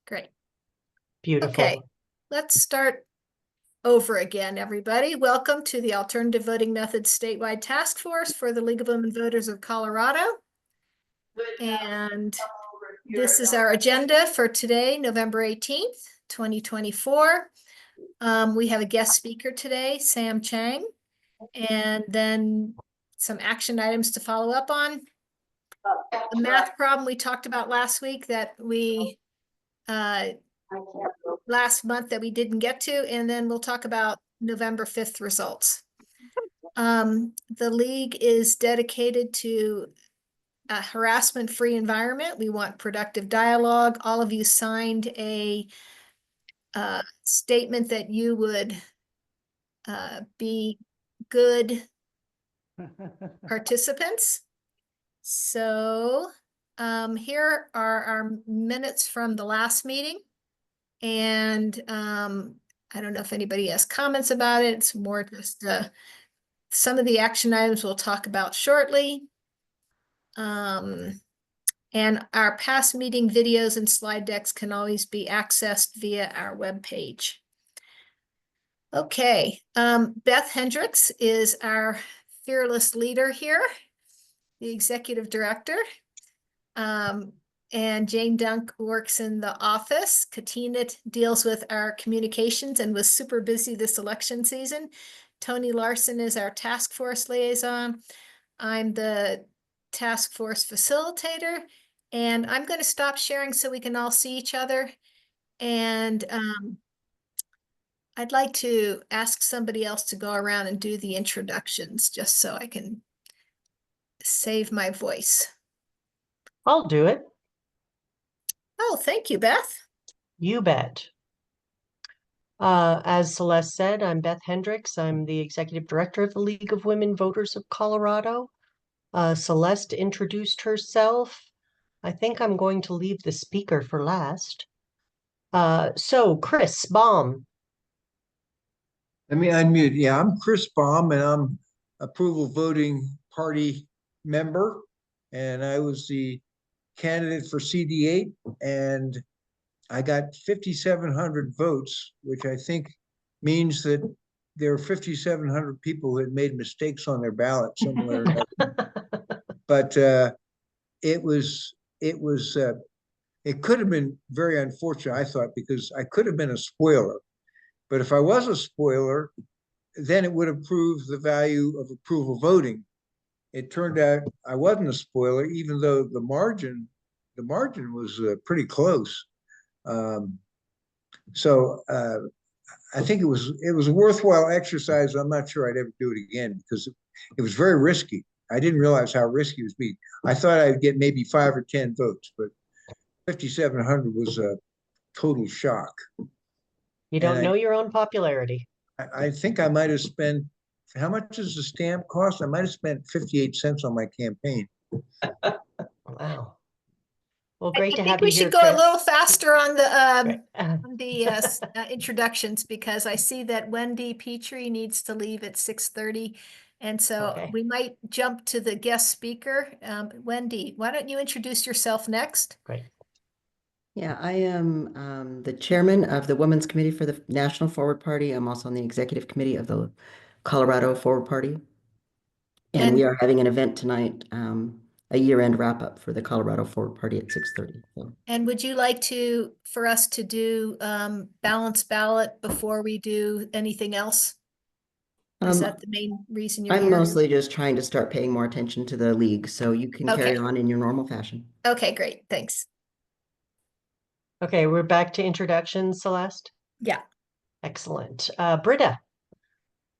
Great. Beautiful. Okay, let's start over again, everybody. Welcome to the Alternative Voting Methods Statewide Task Force for the League of Women Voters of Colorado. And this is our agenda for today, November 18th, 2024. We have a guest speaker today, Sam Chang, and then some action items to follow up on. The math problem we talked about last week that we last month that we didn't get to, and then we'll talk about November 5th results. The league is dedicated to a harassment-free environment. We want productive dialogue. All of you signed a statement that you would be good participants. So here are our minutes from the last meeting. And I don't know if anybody has comments about it. It's more just some of the action items we'll talk about shortly. And our past meeting videos and slide decks can always be accessed via our webpage. Okay, Beth Hendricks is our fearless leader here, the executive director. And Jane Dunk works in the office. Katina deals with our communications and was super busy this election season. Tony Larson is our task force liaison. I'm the task force facilitator, and I'm going to stop sharing so we can all see each other. And I'd like to ask somebody else to go around and do the introductions just so I can save my voice. I'll do it. Oh, thank you, Beth. You bet. As Celeste said, I'm Beth Hendricks. I'm the executive director of the League of Women Voters of Colorado. Celeste introduced herself. I think I'm going to leave the speaker for last. So Chris Baum. Let me unmute. Yeah, I'm Chris Baum, and I'm approval voting party member, and I was the candidate for CD8, and I got 5,700 votes, which I think means that there are 5,700 people who had made mistakes on their ballot somewhere or another. But it could have been very unfortunate, I thought, because I could have been a spoiler. But if I was a spoiler, then it would have proved the value of approval voting. It turned out I wasn't a spoiler, even though the margin was pretty close. So I think it was a worthwhile exercise. I'm not sure I'd ever do it again because it was very risky. I didn't realize how risky it was being. I thought I'd get maybe 5 or 10 votes, but 5,700 was a total shock. You don't know your own popularity. I think I might have spent, how much does the stamp cost? I might have spent 58 cents on my campaign. Wow. Well, great to have you here. I think we should go Chris. A little faster on the introductions, because I see that Wendy Petrie needs to leave at 6:30. And so we might jump to the guest speaker. Wendy, why don't you introduce yourself next? Great. Yeah, I am the chairman of the Women's Committee for the National Forward Party. I'm also on the executive committee of the Colorado Forward Party. And we are having an event tonight, a year-end wrap-up for the Colorado Forward Party at 6:30. So. And would you like for us to do balanced ballot before we do anything else? Is that the main reason you're here? I'm mostly just trying to start paying more attention to the league, so you can carry on in your normal fashion. Okay, great. Thanks. Okay, we're back to introductions, Celeste? Yeah. Excellent. Britta,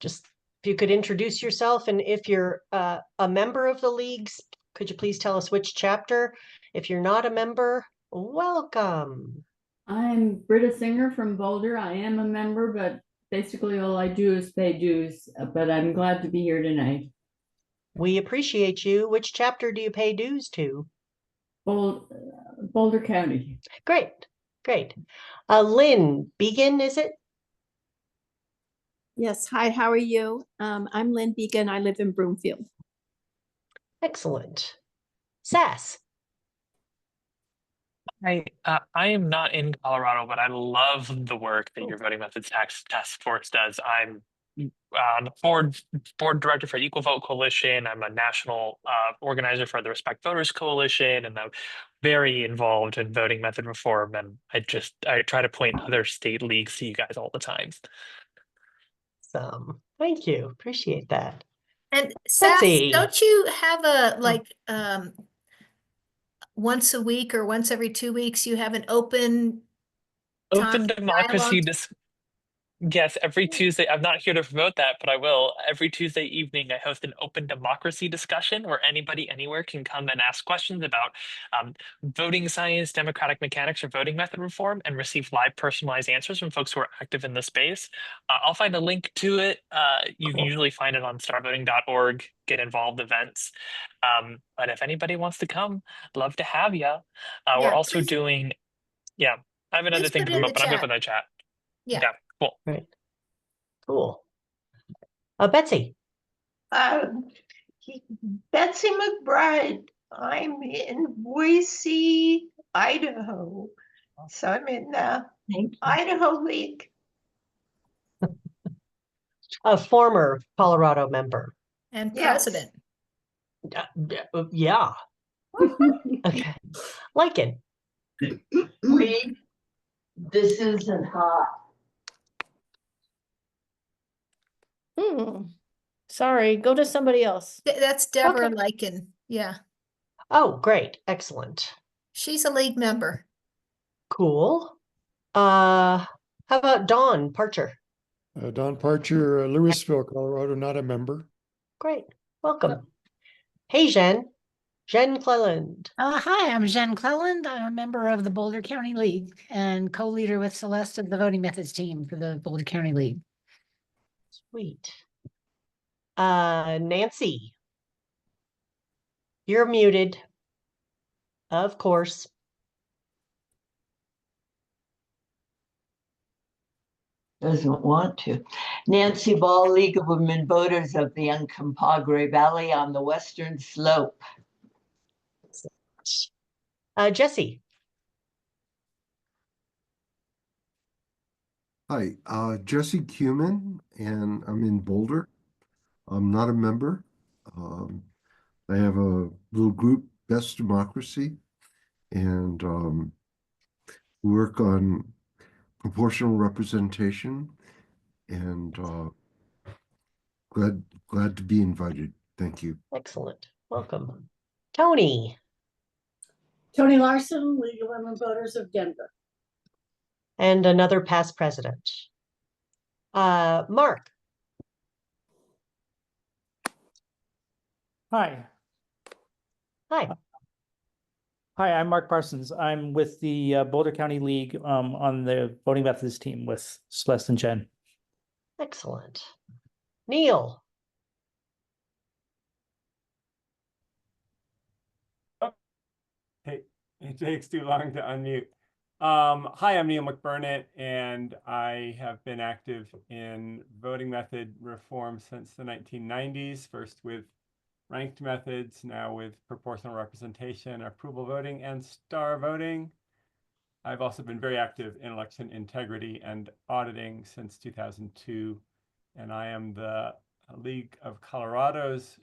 just if you could introduce yourself, and if you're a member of the leagues, could you please tell us which chapter? If you're not a member, welcome. I'm Britta Singer from Boulder. I am a member, but basically all I do is pay dues, but I'm glad to be here tonight. We appreciate you. Which chapter do you pay dues to? Boulder County. Great, great. Lynn Began, is it? Yes. Hi, how are you? I'm Lynn Began. I live in Broomfield. Excellent. Sass. I am not in Colorado, but I love the work that your voting methods task force does. I'm the board director for Equal Vote Coalition. I'm a national organizer for the Respect Voters Coalition, and I'm very involved in voting method reform. And I try to point other state leagues to you guys all the time. Thank you. Appreciate that. And Sass, Betsy. don't you have a like once a week or once every 2 weeks you have an open Open democracy dialogue? Yes, every Tuesday. I'm not here to promote that, but I will. Every Tuesday evening, I host an open democracy discussion where anybody anywhere can come and ask questions about voting science, democratic mechanics, or voting method reform and receive live personalized answers from folks who are active in the space. I'll find a link to it. You can usually find it on starvoting.org, get involved events. But if anybody wants to come, love to have you. We're Yeah, also please- doing, I have another Please thing put to it in promote, the but I'm here chat. for the chat. Yeah. Cool. Right. Cool. Betsy. Betsy McBride. I'm in Boise, Idaho. So I'm in the Idaho League. A former Colorado member. And Yes. president. Yeah. Okay. Lycan. Wait, this isn't hot. Sorry, go to somebody else. That's Deborah Okay. Lycan. Yeah. Oh, great. Excellent. She's a league member. Cool. How about Dawn Parcher? Don Parcher, Louisville, Colorado, not a member. Great. Welcome. Hey, Jen. Jen Cleland. Hi, I'm Jen Cleland. I'm a member of the Boulder County League and co-leader with Celeste of the voting methods team for the Boulder County League. Sweet. Nancy. You're muted. Of course. Doesn't want to. Nancy Ball, League of Women Voters of the Uncompahgre Valley on the Western Slope. Jesse. Hi, Jesse Cuman, and I'm in Boulder. I'm not a member. I have a little group, Best Democracy, and work on proportional representation, and glad to be invited. Thank you. Excellent. Welcome. Tony. Tony Larson, League of Women Voters of Denver. And another past president. Mark. Hi. Hi. Hi, I'm Mark Parsons. I'm with the Boulder County League on the voting methods team with Celeste and Jen. Excellent. Neil. Oh, hey, it takes too long to unmute. Hi, I'm Neil McBurnett, and I have been active in voting method reform since the 1990s, first with ranked methods, now with proportional representation, approval voting, and star voting. I've also been very active in election integrity and auditing since 2002, and I am the League of Colorado's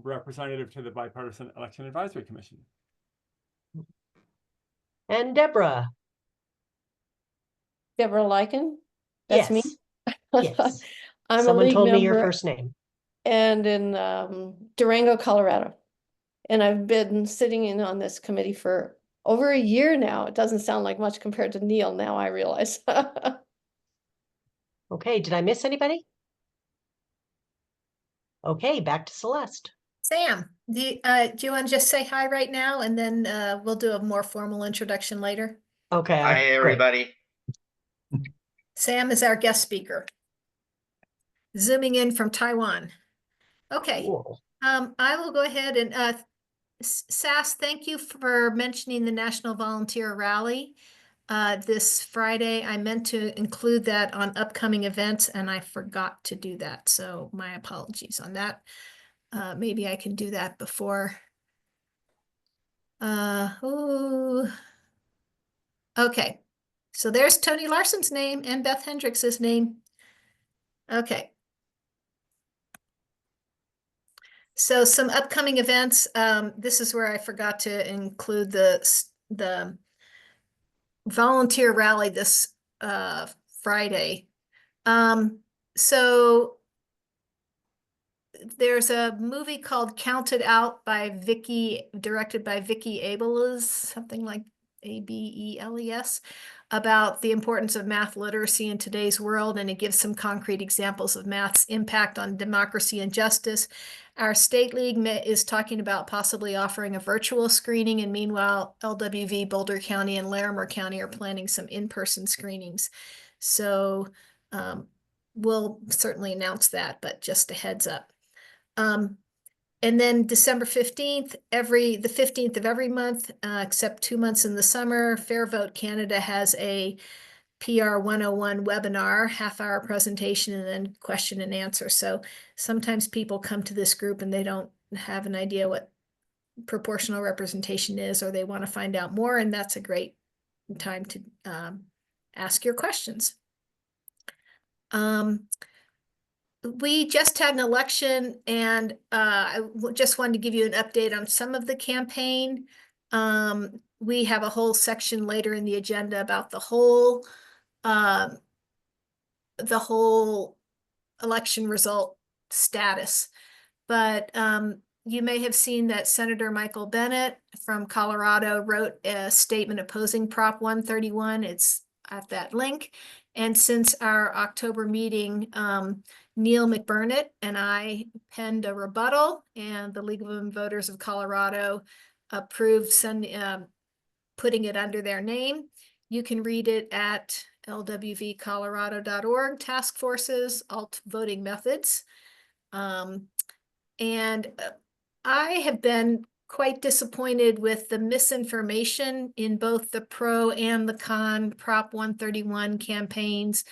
representative to the Bipartisan Election Advisory Commission. And Deborah. Deborah Lycan? That's Yes. me? Yes. I'm Someone a league told me your member first name. and in Durango, Colorado. And I've been sitting in on this committee for over a year now. It doesn't sound like much compared to Neil now, I realize. Okay, did I miss anybody? Okay, back to Celeste. Sam, do you want to just say hi right now and then we'll do a more formal introduction later? Okay. Hi, great. everybody. Sam is our guest speaker. Zooming in from Taiwan. Okay. Cool. I will go ahead and Sass, thank you for mentioning the National Volunteer Rally this Friday. I meant to include that on upcoming events and I forgot to do that. So my apologies on that. Maybe I can do that before Ooh. Okay, so there's Tony Larson's name and Beth Hendricks' name. Okay. So some upcoming events, this is where I forgot to include the volunteer rally this Friday. So there's a movie called Counted Out by directed by Vicky Abeles, something like Abeles, about the importance of math literacy in today's world, and it gives some concrete examples of math's impact on democracy and justice. Our state league is talking about possibly offering a virtual screening, and meanwhile, LWV, Boulder County, and Larimer County are planning some in-person screenings. So we'll certainly announce that, but just a heads up. And then December 15th, the 15th of every month, except 2 months in the summer, Fair Vote Canada has a PR 101 webinar, half-hour presentation, and then question and answer. So sometimes people come to this group and they don't have an idea what proportional representation is, or they want to find out more, and that's a great time to ask your questions. We just had an election, and I just wanted to give you an update on some of the campaign. We have a whole section later in the agenda about the whole election result status. But you may have seen that Senator Michael Bennet from Colorado wrote a statement opposing Prop 131. It's at that link. And since our October meeting, Neil McBurnett and I penned a rebuttal, and the League of Women Voters of Colorado approved putting it under their name. You can read it at lwvcolorado.org, task forces, alt voting methods. And I have been quite disappointed with the misinformation in both the pro and the con Prop 131 campaigns.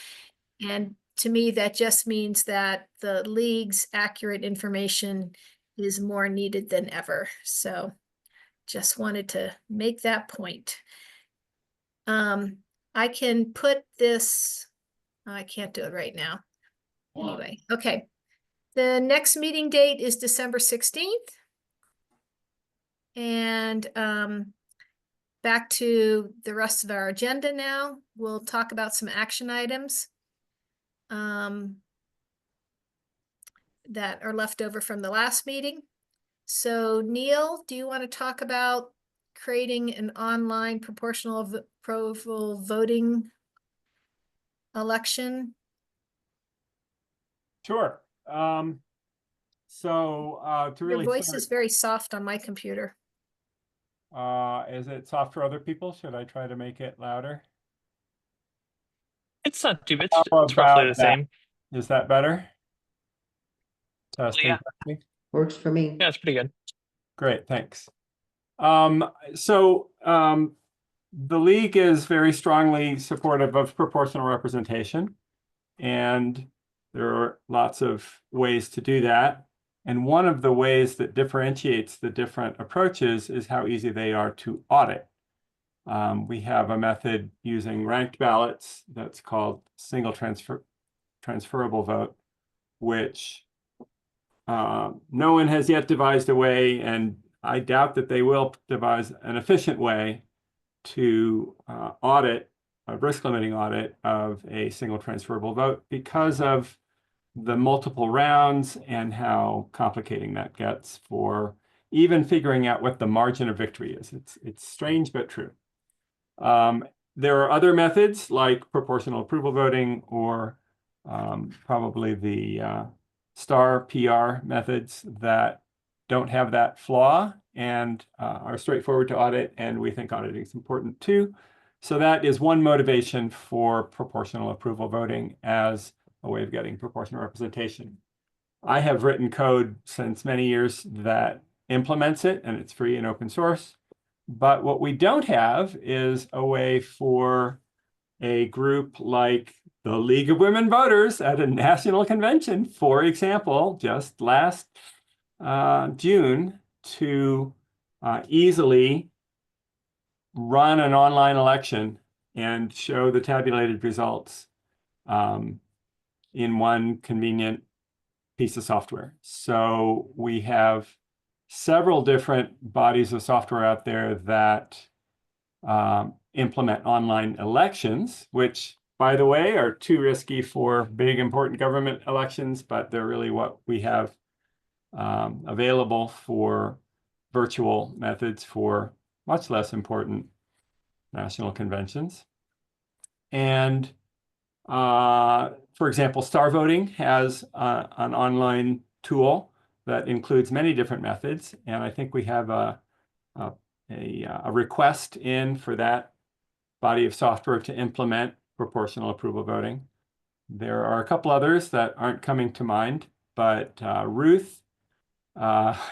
And to me, that just means that the league's accurate information is more needed than ever. So just wanted to make that point. I can put this, I can't do it right now. Anyway, okay. The next meeting date is December 16th. And back to the rest of our agenda now. We'll talk about some action items that are left over from the last meeting. So Neil, do you want to talk about creating an online proportional approval voting election? Sure. To really Your voice start, is very soft on my computer. is it soft for other people? Should I try to make it louder? It's not too bad. How It's roughly the about that? same. Is that better? Testing, Yeah. testing. Works for me. Yeah, it's pretty good. Great, thanks. The league is very strongly supportive of proportional representation, and there are lots of ways to do that. And one of the ways that differentiates the different approaches is how easy they are to audit. We have a method using ranked ballots that's called single transferable vote, which no one has yet devised a way, and I doubt that they will devise an efficient way to audit a risk limiting audit of a single transferable vote because of the multiple rounds and how complicating that gets for even figuring out what the margin of victory is. It's strange, but true. There are other methods like proportional approval voting or probably the star PR methods that don't have that flaw and are straightforward to audit, and we think auditing is important too. So that is one motivation for proportional approval voting as a way of getting proportional representation. I have written code since many years that implements it, and it's free and open source. But what we don't have is a way for a group like the League of Women Voters at a national convention, for example, just last June, to easily run an online election and show the tabulated results in one convenient piece of software. So we have several different bodies of software out there that implement online elections, which, by the way, are too risky for big, important government elections, but they're really what we have available for virtual methods for much less important national conventions. And for example, Star Voting has an online tool that includes many different methods, and I think we have a request in for that body of software to implement proportional approval voting. There are a couple others that aren't coming to mind, but Ruth,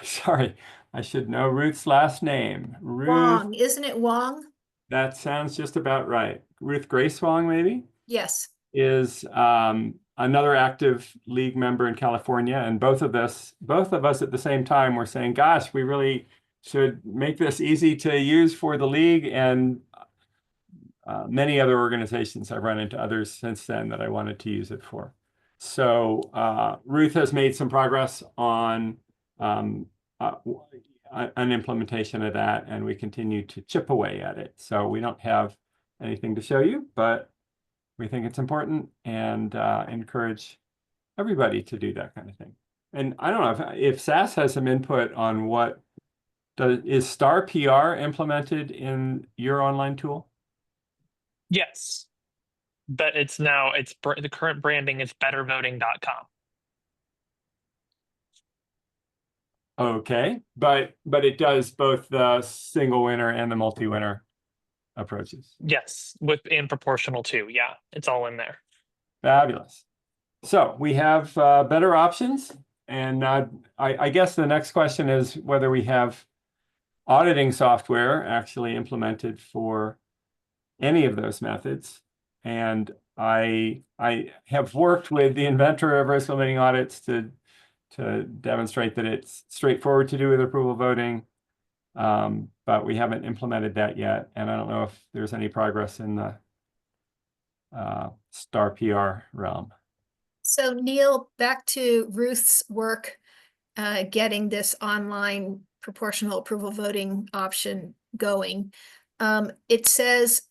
sorry, I should know Ruth's last name. Ruth. Wong, isn't it Wong? That sounds just about right. Ruth Grace Wong, maybe? Yes. Is another active league member in California, and both of us at the same time were saying, gosh, we really should make this easy to use for the league, and many other organizations. I've run into others since then that I wanted to use it for. So Ruth has made some progress on an implementation of that, and we continue to chip away at it. So we don't have anything to show you, but we think it's important and encourage everybody to do that kind of thing. And I don't know if SAS has some input on what is Star PR implemented in your online tool? Yes, but it's now the current branding is bettervoting.com. Okay, but it does both the single winner and the multi-winner approaches. Yes, in proportional too. Yeah, it's all in there. Fabulous. So we have better options, and I guess the next question is whether we have auditing software actually implemented for any of those methods. And I have worked with the inventor of risk limiting audits to demonstrate that it's straightforward to do with approval voting, but we haven't implemented that yet. And I don't know if there's any progress in the Star PR realm. So Neil, back to Ruth's work, getting this online proportional approval voting option going. It says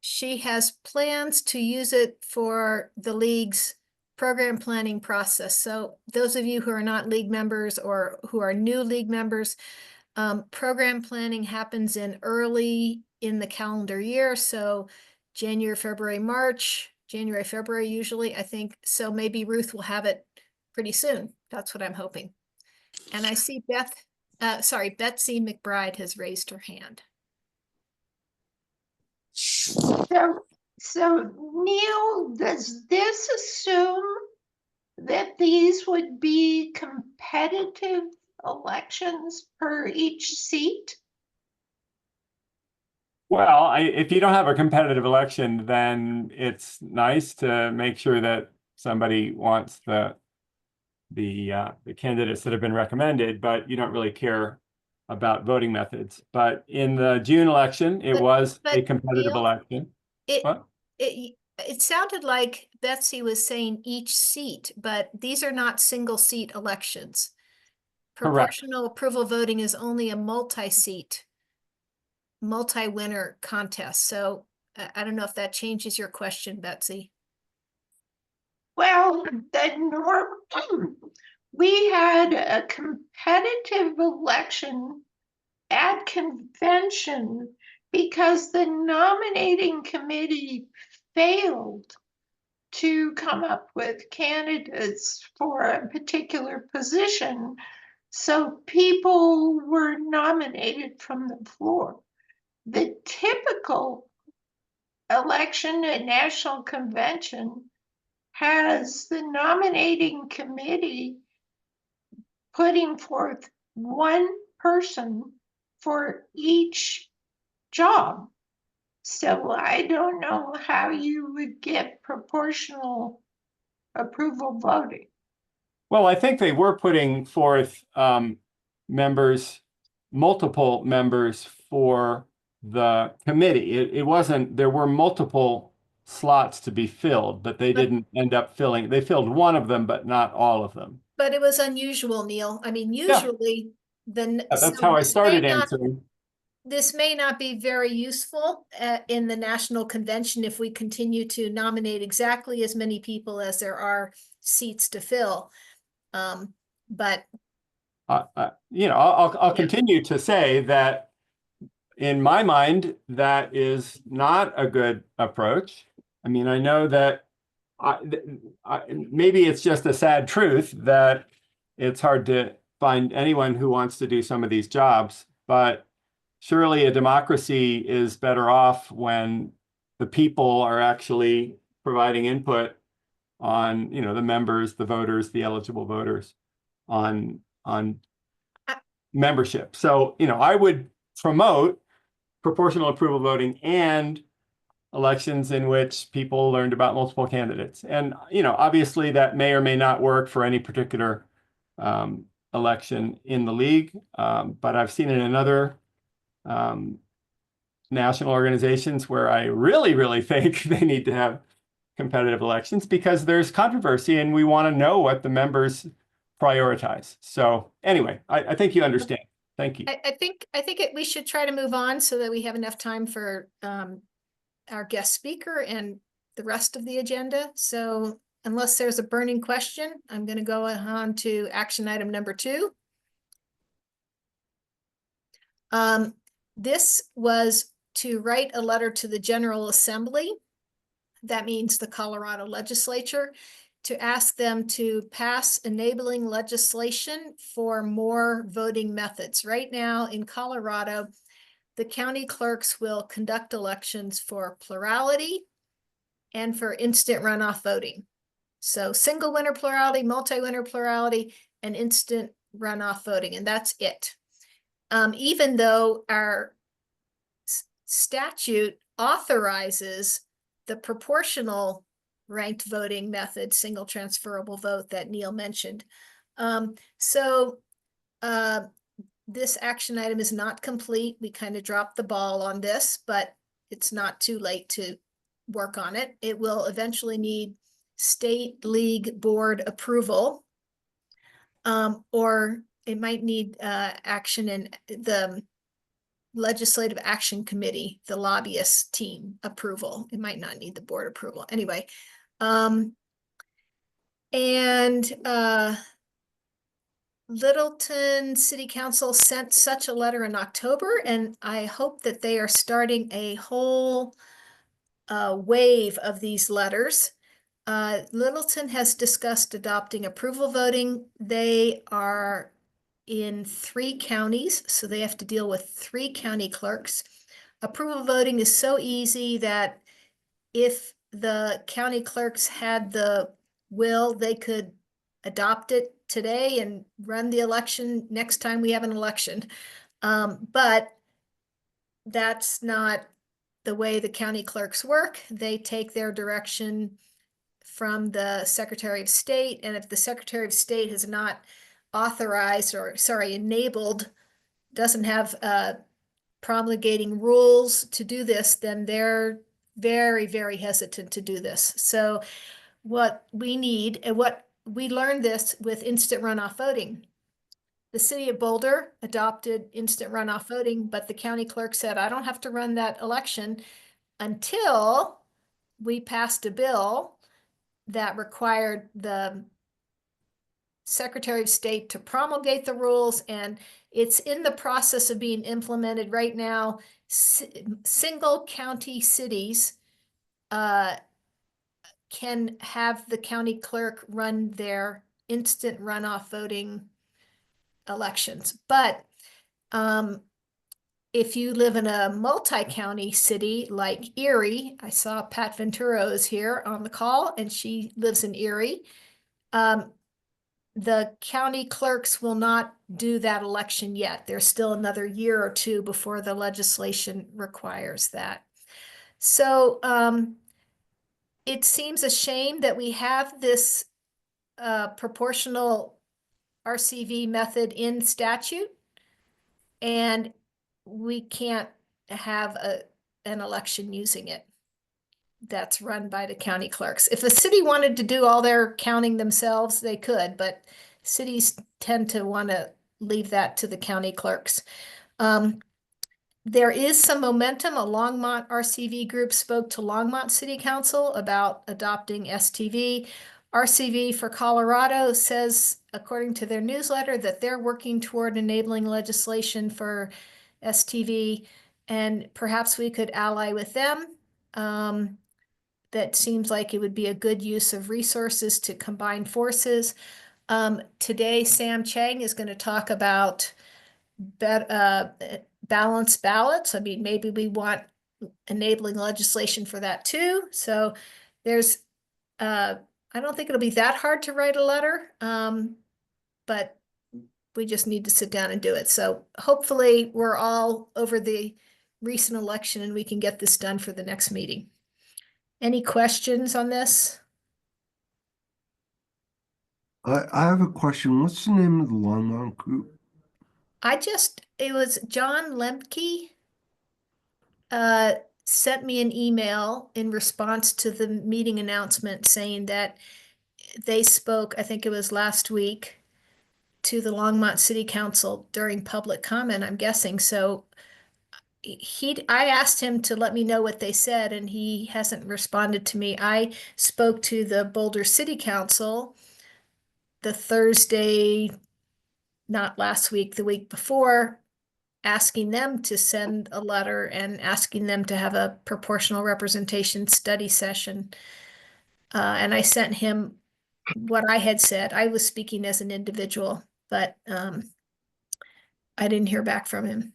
she has plans to use it for the league's program planning process. So those of you who are not league members or who are new league members, program planning happens early in the calendar year. So January, February, March, January, February usually, I think. So maybe Ruth will have it pretty soon. That's what I'm hoping. And I see Betsy McBride has raised her hand. So Neil, does this assume that these would be competitive elections per each seat? Well, if you don't have a competitive election, then it's nice to make sure that somebody wants the candidates that have been recommended, but you don't really care about voting methods. But in the June election, it was a competitive Neil, election. It sounded like Betsy was saying each seat, but these are not single seat elections. Proportional approval voting is only a multi-seat, multi-winner contest. So I don't know if that changes your question, Betsy. Well, we had a competitive election at convention because the nominating committee failed to come up with candidates for a particular position. So people were nominated from the floor. The typical election at national convention has the nominating committee putting forth one person for each job. So I don't know how you would get proportional approval voting. Well, I think they were putting forth multiple members for the committee. It wasn't, there were multiple slots to be filled, but they didn't end up filling. They filled one of them, but not all of them. But it was unusual, Neil. I mean, Yeah. usually That's so how I this may started not- answering. This may not be very useful in the national convention if we continue to nominate exactly as many people as there are seats to fill. But You know, I'll Yeah. continue to say that in my mind, that is not a good approach. I mean, I know that maybe it's just a sad truth that it's hard to find anyone who wants to do some of these jobs, but surely a democracy is better off when the people are actually providing input on, you know, the members, the voters, the eligible voters on membership. So, you know, I would promote proportional approval voting and elections in which people learned about multiple candidates. And, you know, obviously that may or may not work for any particular election in the league. But I've seen it in other national organizations where I really think they need to have competitive elections because there's controversy and we want to know what the members prioritize. So anyway, I think you understand. Thank you. I think we should try to move on so that we have enough time for our guest speaker and the rest of the agenda. So unless there's a burning question, I'm going to go on to action item number 2. This was to write a letter to the General Assembly. That means the Colorado legislature, to ask them to pass enabling legislation for more voting methods. Right now in Colorado, the county clerks will conduct elections for plurality and for instant runoff voting. So single winner plurality, multi-winner plurality, and instant runoff voting, and that's it. Even though our statute authorizes the proportional ranked voting method, single transferable vote that Neil mentioned. This action item is not complete. We kind of dropped the ball on this, but it's not too late to work on it. It will eventually need state league board approval, or it might need action in the Legislative Action Committee, the lobbyist team approval. It might not need the board approval. Anyway, Littleton City Council sent such a letter in October, and I hope that they are starting a whole wave of these letters. Littleton has discussed adopting approval voting. They are in 3 counties, so they have to deal with 3 county clerks. Approval voting is so easy that if the county clerks had the will, they could adopt it today and run the election next time we have an election. But that's not the way the county clerks work. They take their direction from the Secretary of State, and if the Secretary of State has not authorized or, sorry, enabled, doesn't have promulgating rules to do this, then they're very hesitant to do this. So what we need, and what we learned this with instant runoff voting. The city of Boulder adopted instant runoff voting, but the county clerk said, I don't have to run that election until we passed a bill that required the Secretary of State to promulgate the rules, and it's in the process of being implemented right now. Single county cities can have the county clerk run their instant runoff voting elections. But if you live in a multi-county city like Erie, I saw Pat Venturo is here on the call, and she lives in Erie. The county clerks will not do that election yet. There's still another year or 2 before the legislation requires that. So it seems a shame that we have this proportional RCV method in statute, and we can't have an election using it that's run by the county clerks. If the city wanted to do all their counting themselves, they could, but cities tend to want to leave that to the county clerks. There is some momentum. A Longmont RCV group spoke to Longmont City Council about adopting STV. RCV for Colorado says, according to their newsletter, that they're working toward enabling legislation for STV, and perhaps we could ally with them. That seems like it would be a good use of resources to combine forces. Today, Sam Chang is going to talk about balanced ballots. I mean, maybe we want enabling legislation for that too. So there's, I don't think it'll be that hard to write a letter, but we just need to sit down and do it. So hopefully we're all over the recent election and we can get this done for the next meeting. Any questions on this? I have a question. What's the name of the Longmont group? It was John Lemke sent me an email in response to the meeting announcement saying that they spoke, I think it was last week, to the Longmont City Council during public comment, I'm guessing. So I asked him to let me know what they said, and he hasn't responded to me. I spoke to the Boulder City Council the Thursday, not last week, the week before, asking them to send a letter and asking them to have a proportional representation study session. And I sent him what I had said. I was speaking as an individual, but I didn't hear back from him.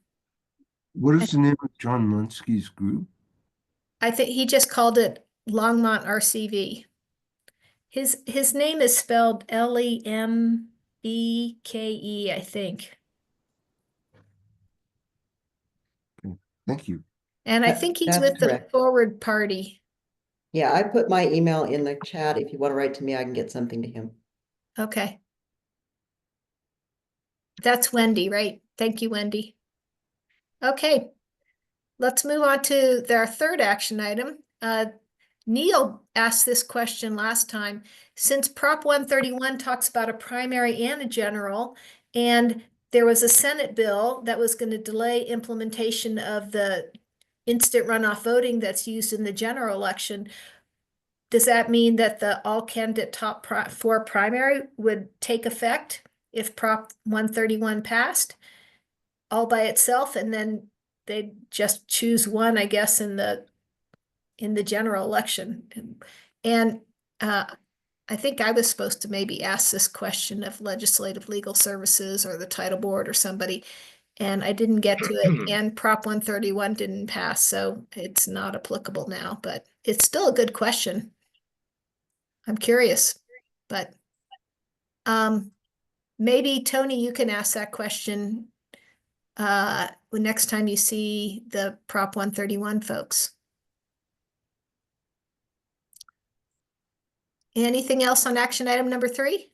What is the name of John Lunsky's group? I think he just called it Longmont RCV. His name is spelled Lembke, I think. Okay. Thank you. And I think he's That's with the correct. Forward Party. Yeah, I put my email in the chat. If you want to write to me, I can get something to him. Okay. That's Wendy, right? Thank you, Wendy. Okay, let's move on to their third action item. Neil asked this question last time. Since Prop 131 talks about a primary and a general, and there was a Senate bill that was going to delay implementation of the instant runoff voting that's used in the general election, does that mean that the all candidate top four primary would take effect if Prop 131 passed all by itself, and then they just choose one, I guess, in the general election? And I think I was supposed to maybe ask this question of Legislative Legal Services or the Title Board or somebody, and I didn't get to it. And Prop 131 didn't pass, so it's not applicable now, but it's still a good question. I'm curious, but maybe Tony, you can ask that question next time you see the Prop 131 folks. Anything else on action item number 3?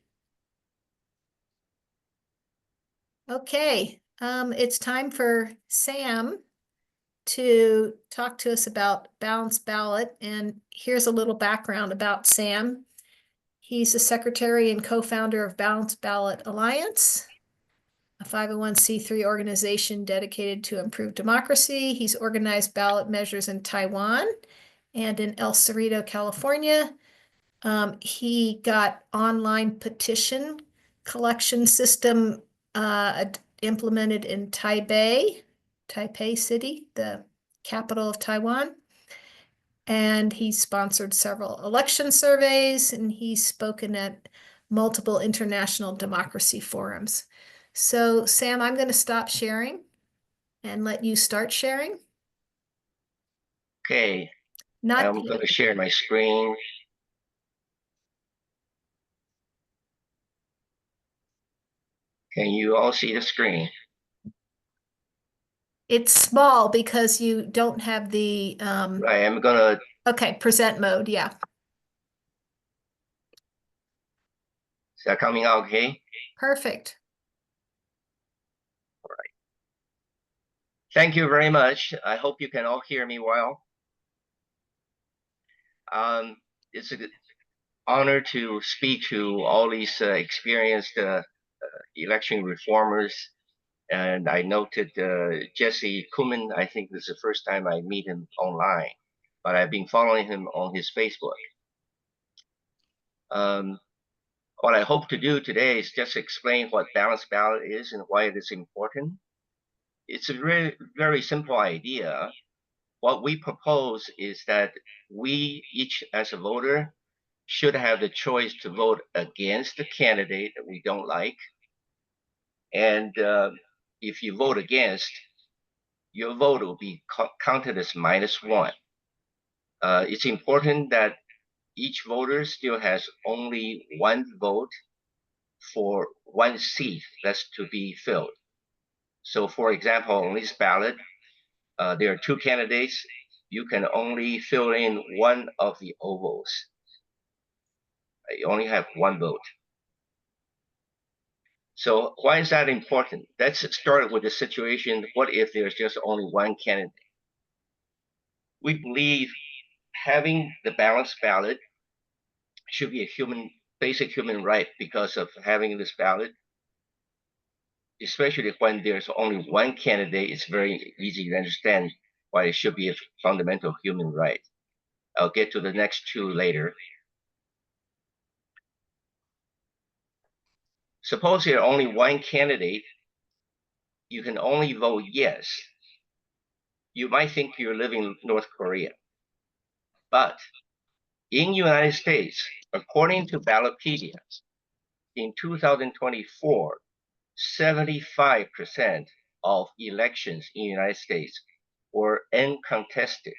Okay, it's time for Sam to talk to us about balanced ballot. And here's a little background about Sam. He's the secretary and co-founder of Balanced Ballot Alliance, a 501c3 organization dedicated to improve democracy. He's organized ballot measures in Taiwan and in El Cerrito, California. He got online petition collection system implemented in Taipei City, the capital of Taiwan. And he sponsored several election surveys, and he's spoken at multiple international democracy forums. So, Sam, I'm going to stop sharing and let you start sharing. Okay, Not I'm going to share my screen. Can you all see the screen? It's small because you don't have the Right, I'm gonna. Okay, present mode, yeah. Is that coming out okay? Perfect. Thank you very much. I hope you can all hear me well. It's an honor to speak to all these experienced election reformers. And I noted Jesse Kuman. I think this is the first time I meet him online, but I've been following him on his Facebook. What I hope to do today is just explain what balanced ballot is and why it is important. It's a very, very simple idea. What we propose is that we each as a voter should have the choice to vote against the candidate that we don't like. And if you vote against, your vote will be counted as -1. It's important that each voter still has only one vote for one seat that's to be filled. So for example, on this ballot, there are two candidates. You can only fill in one of the ovals. You only have one vote. So why is that important? Let's start with the situation. What if there's just only one candidate? We believe having the balanced ballot should be a basic human right because of having this ballot, especially when there's only one candidate. It's very easy to understand why it should be a fundamental human right. I'll get to the next two later. Suppose there are only one candidate, you can only vote yes. You might think you're living in North Korea. But in United States, according to Ballotpedia, in 2024, 75% of elections in the United States were uncontested.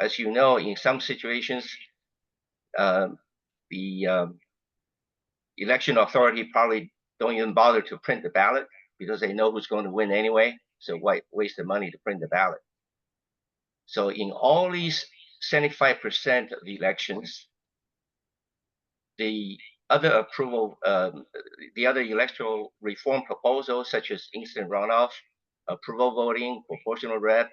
As you know, in some situations, the election authority probably don't even bother to print the ballot because they know who's going to win anyway. So why waste the money to print the ballot? So in all these 75% of the elections, the other electoral reform proposals such as instant runoff, approval voting, proportional rep,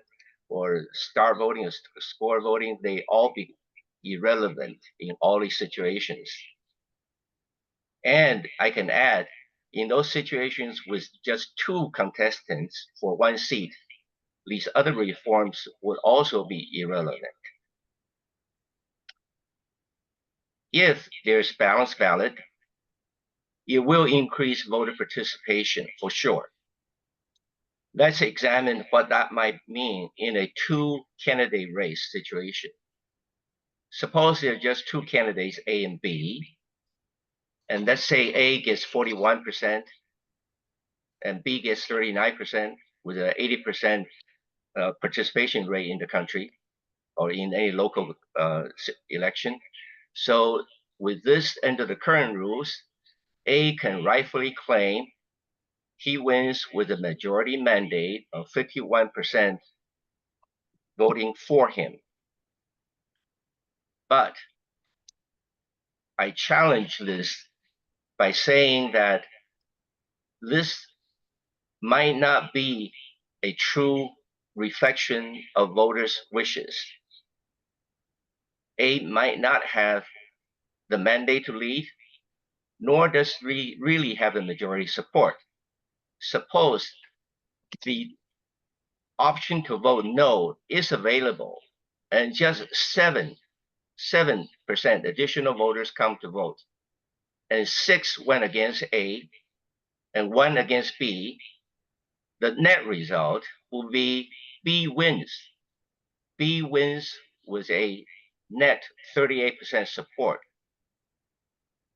or star voting or score voting, they all be irrelevant in all these situations. And I can add, in those situations with just two contestants for one seat, these other reforms would also be irrelevant. If there's balanced ballot, it will increase voter participation for sure. Let's examine what that might mean in a two-candidate race situation. Suppose there are just two candidates, A and B, and let's say A gets 41% and B gets 39% with an 80% participation rate in the country or in any local election. So with this under the current rules, A can rightfully claim he wins with a majority mandate of 51% voting for him. But I challenge this by saying that this might not be a true reflection of voters' wishes. A might not have the mandate to lead, nor does he really have the majority support. Suppose the option to vote no is available and just 7% additional voters come to vote, and 6 went against A and 1 against B, the net result will be B wins. B wins with a net 38% support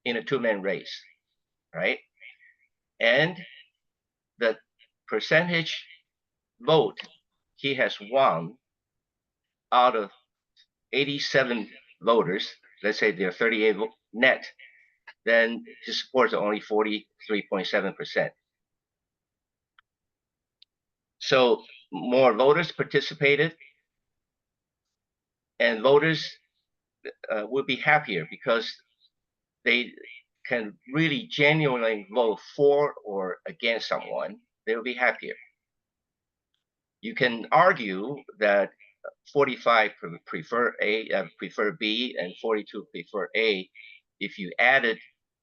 in a two-man race, right? And the percentage vote he has won out of 87 voters, let's say there are 38 net, then his support is only 43.7%. So more voters participated, and voters will be happier because they can really genuinely vote for or against someone. They will be happier. You can argue that 45 prefer prefer B, and 42 prefer A. If you added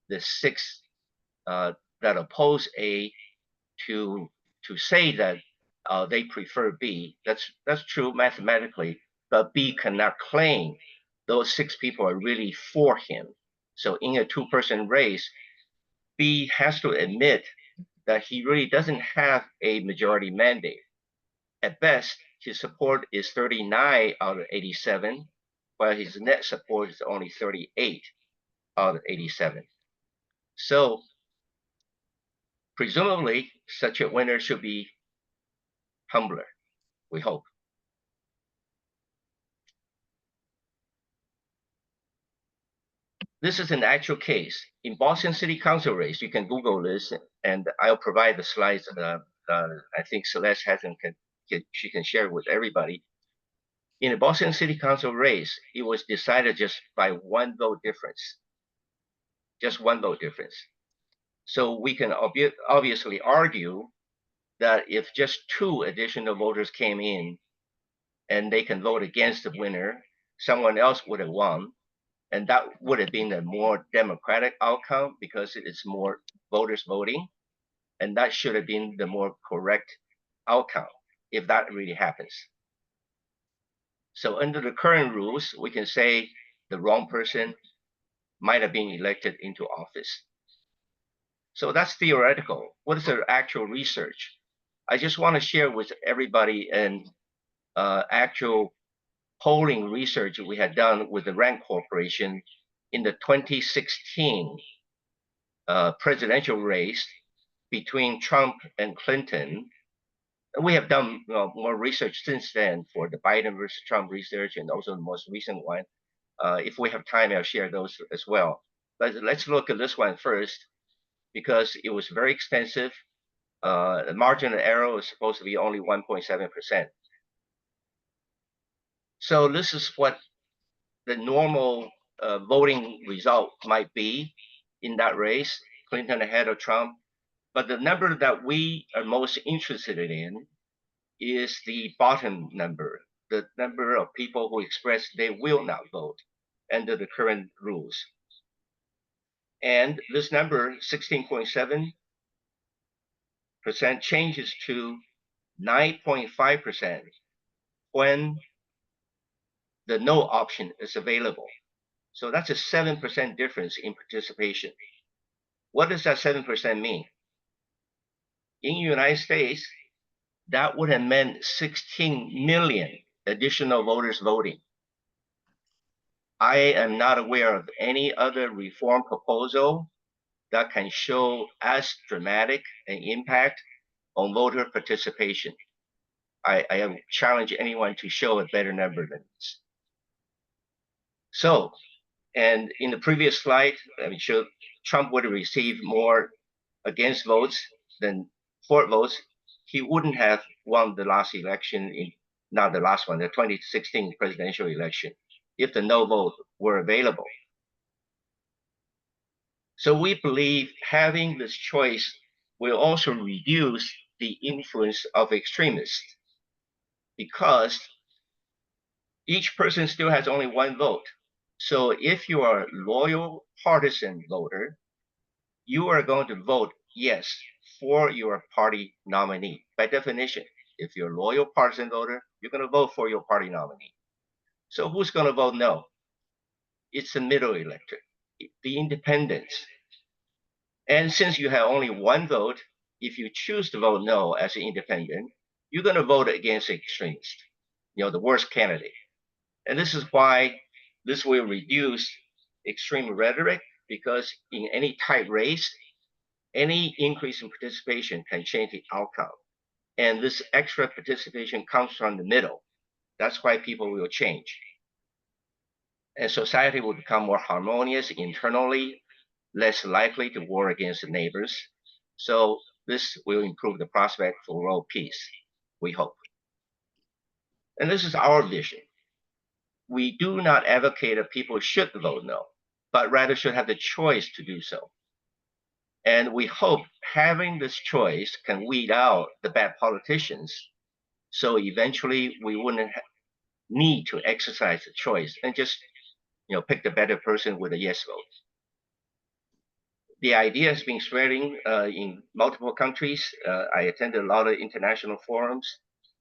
the 6 that oppose A to say that they prefer B, that's true mathematically, but B cannot claim those 6 people are really for him. So in a 2-person race, B has to admit that he really doesn't have a majority mandate. At best, his support is 39 out of 87, while his net support is only 38 out of 87. So presumably, such a winner should be humbler, we hope. This is an actual case. In Boston City Council race, you can Google this, and I'll provide the slides. I think Celeste hasn't, she can share with everybody. In the Boston City Council race, it was decided just by 1 vote difference. Just 1 vote difference. So we can obviously argue that if just 2 additional voters came in and they can vote against the winner, someone else would have won. And that would have been a more democratic outcome because it's more voters voting. And that should have been the more correct outcome if that really happens. So under the current rules, we can say the wrong person might have been elected into office. So that's theoretical. What is the actual research? I just want to share with everybody an actual polling research we had done with the Rand Corporation in the 2016 presidential race between Trump and Clinton. And we have done more research since then for the Biden versus Trump research, and also the most recent one. If we have time, I'll share those as well. But let's look at this one first, because it was very extensive. The margin of error is supposed to be only 1.7%. So this is what the normal voting result might be in that race, Clinton ahead of Trump. But the number that we are most interested in is the bottom number, the number of people who express they will not vote under the current rules. And this number, 16.7%, changes to 9.5% when the no option is available. So that's a 7% difference in participation. What does that 7% mean? In the United States, that would have meant 16 million additional voters voting. I am not aware of any other reform proposal that can show as dramatic an impact on voter participation. I challenge anyone to show a better number than this. So, and in the previous slide, I showed Trump would have received more against votes than for votes. He wouldn't have won the last election, not the last one, the 2016 presidential election, if the no vote were available. So we believe having this choice will also reduce the influence of extremists, because each person still has only 1 vote. So if you are a loyal partisan voter, you are going to vote yes for your party nominee. By definition, if you're a loyal partisan voter, you're going to vote for your party nominee. So who's going to vote no? It's the middle electorate, the independents. And since you have only 1 vote, if you choose to vote no as an independent, you're going to vote against the extremist, the worst candidate. And this is why this will reduce extreme rhetoric, because in any tight race, any increase in participation can change the outcome. And this extra participation comes from the middle. That's why people will change. And society will become more harmonious internally, less likely to war against the neighbors. So this will improve the prospect for world peace, we hope. And this is our vision. We do not advocate that people should vote no, but rather should have the choice to do so. And we hope having this choice can weed out the bad politicians So eventually we wouldn't need to exercise the choice and just, pick the better person with a yes vote. The idea has been spreading in multiple countries. I attended a lot of international forums.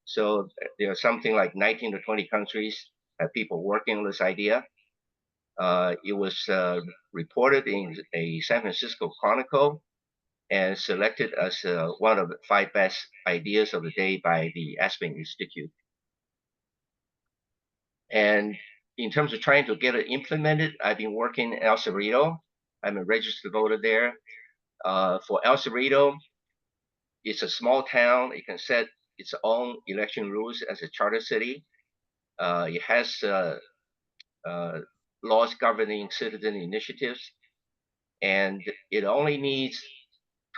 So there are something like 19 to 20 countries have people working on this idea. It was reported in a San Francisco Chronicle and selected as one of the 5 best ideas of the day by the Aspen Institute. And in terms of trying to get it implemented, I've been working in El Cerrito. I'm a registered voter there. For El Cerrito, it's a small town. It can set its own election rules as a charter city. It has laws governing citizen initiatives, and it only needs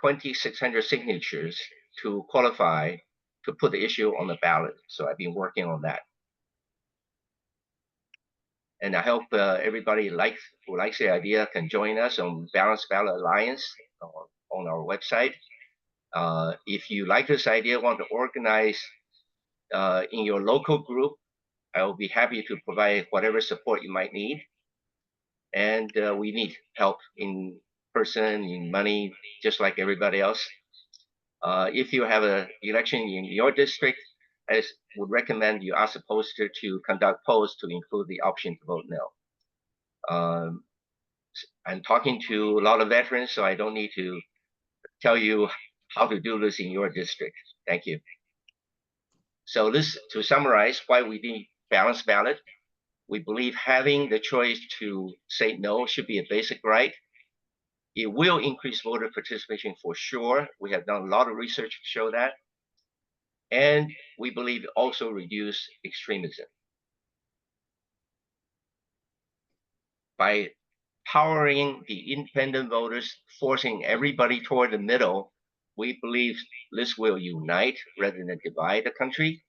2,600 signatures to qualify to put the issue on the ballot. So I've been working on that. And I hope everybody who likes the idea can join us on Balanced Ballot Alliance on our website. If you like this idea, want to organize in your local group, I will be happy to provide whatever support you might need. And we need help in person, in money, just like everybody else. If you have an election in your district, I would recommend you ask the pollster to conduct polls to include the option to vote no. I'm talking to a lot of veterans, so I don't need to tell you how to do this in your district. Thank you. So this, to summarize why we need balanced ballot, we believe having the choice to say no should be a basic right. It will increase voter participation for sure. We have done a lot of research to show that. And we believe it also reduce extremism. By powering the independent voters, forcing everybody toward the middle, we believe this will unite rather than divide the country,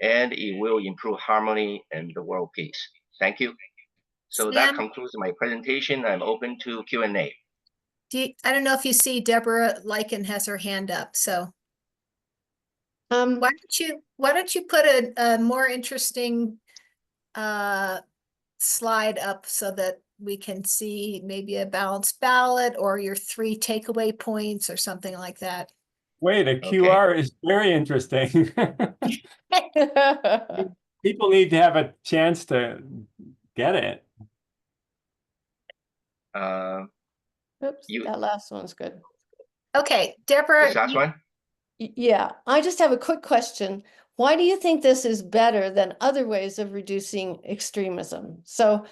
and it will improve harmony and the world peace. Thank you. So that concludes my presentation. I'm open to Q&A. I don't know if you see Deborah Lycan has her hand up, so. Why don't you put a more interesting slide up so that we can see maybe a balanced ballot or your 3 takeaway points or something like that. Wait, a QR is very interesting. People need to have a chance to get it. Oops, that last one's good. Okay, Deborah. This last one? Yeah, I just have a quick question. Why do you think this is better than other ways of reducing extremism? So,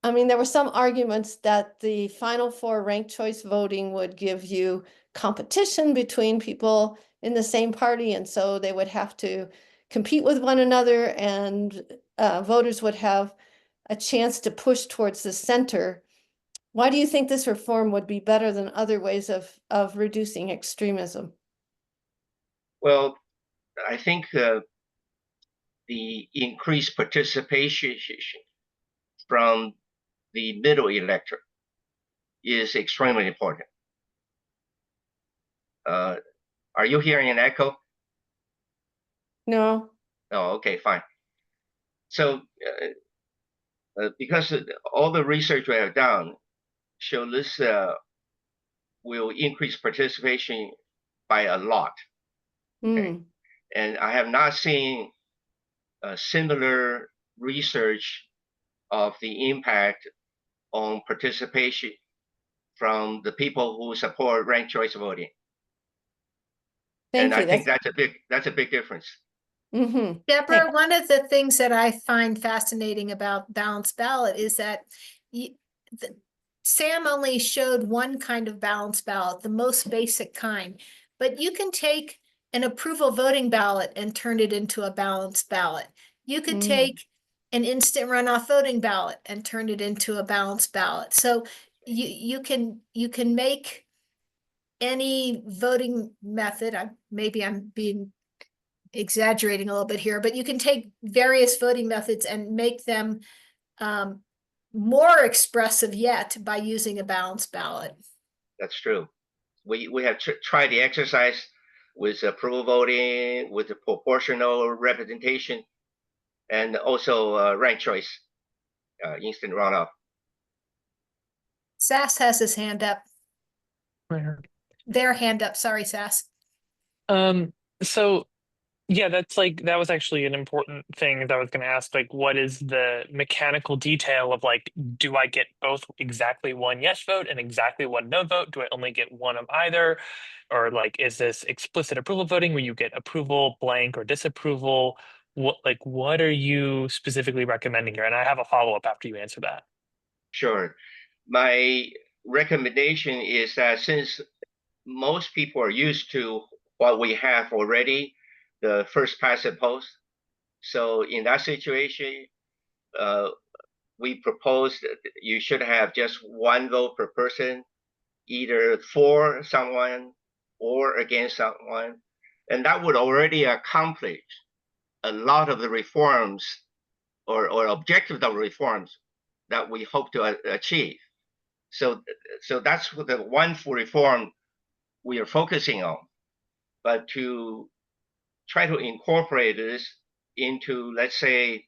I mean, there were some arguments that the final 4 ranked choice voting would give you competition between people in the same party, and so they would have to compete with one another, and voters would have a chance to push towards the center. Why do you think this reform would be better than other ways of reducing extremism? Well, I think the increased participation from the middle electorate is extremely important. Are you hearing an echo? No. Oh, okay, fine. So because all the research we have done show this will increase participation by a lot. Okay? And I have not seen similar research of the impact on participation from the people who support ranked choice voting. Thank you. I think that's a big difference. Deborah, one of the things that I find fascinating about balanced ballot is that Sam only showed one kind of balanced ballot, the most basic kind, but you can take an approval voting ballot and turn it into a balanced ballot. You could take an instant runoff voting ballot and turn it into a balanced ballot. So you can make any voting method. Maybe I'm being exaggerating a little bit here, but you can take various voting methods and make them more expressive yet by using a balanced ballot. That's true. We have tried the exercise with approval voting, with the proportional representation, and also ranked choice, instant runoff. Sass has his hand up. Where? Their hand up. Sorry, Sass. So yeah, that was actually an important thing that I was going to ask. Like, what is the mechanical detail of like, do I get both exactly one yes vote and exactly one no vote? Do I only get one of either? Or like, is this explicit approval voting where you get approval, blank, or disapproval? What are you specifically recommending here? And I have a follow-up after you answer that. Sure. My recommendation is that since most people are used to what we have already, the first past the post. So in that situation, we propose that you should have just one vote per person, either for someone or against someone. And that would already accomplish a lot of the reforms or objectives of reforms that we hope to achieve. So that's the one reform we are focusing on. But to try to incorporate this into, let's say,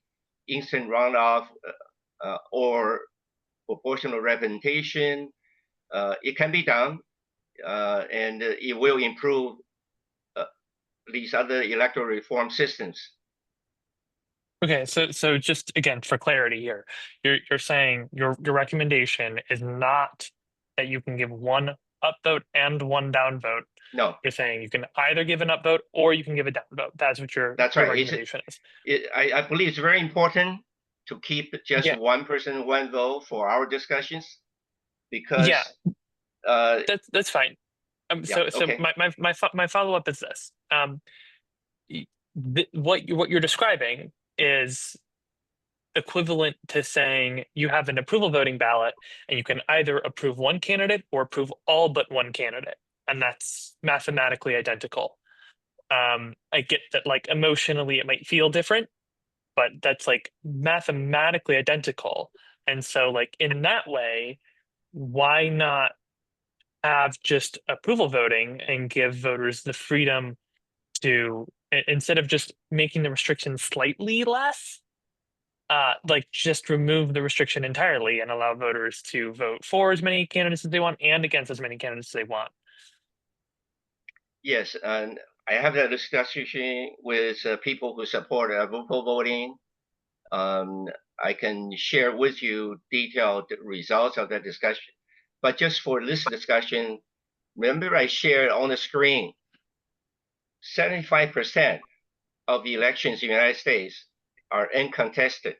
instant runoff or proportional representation, it can be done, and it will improve these other electoral reform systems. Okay, so just again for clarity here, you're saying your recommendation is not that you can give one upvote and one downvote. No. You're saying you can either give an upvote or you can give a downvote. That's what your recommendation is. I believe it's very important to keep just one person, one vote for our discussions, because that's fine. So my follow-up is this. What you're describing is equivalent to saying you have an approval voting ballot and you can either approve one candidate or approve all but one candidate, and that's mathematically identical. I get that like emotionally it might feel different, but that's like mathematically identical. And so like in that way, why not have just approval voting and give voters the freedom to, instead of just making the restriction slightly less, like just remove the restriction entirely and allow voters to vote for as many candidates as they want and against as many candidates as they want. Yes, and I have that discussion with people who support approval voting. I can share with you detailed results of that discussion. But just for this discussion, remember I shared on the screen 75% of the elections in the United States are uncontested.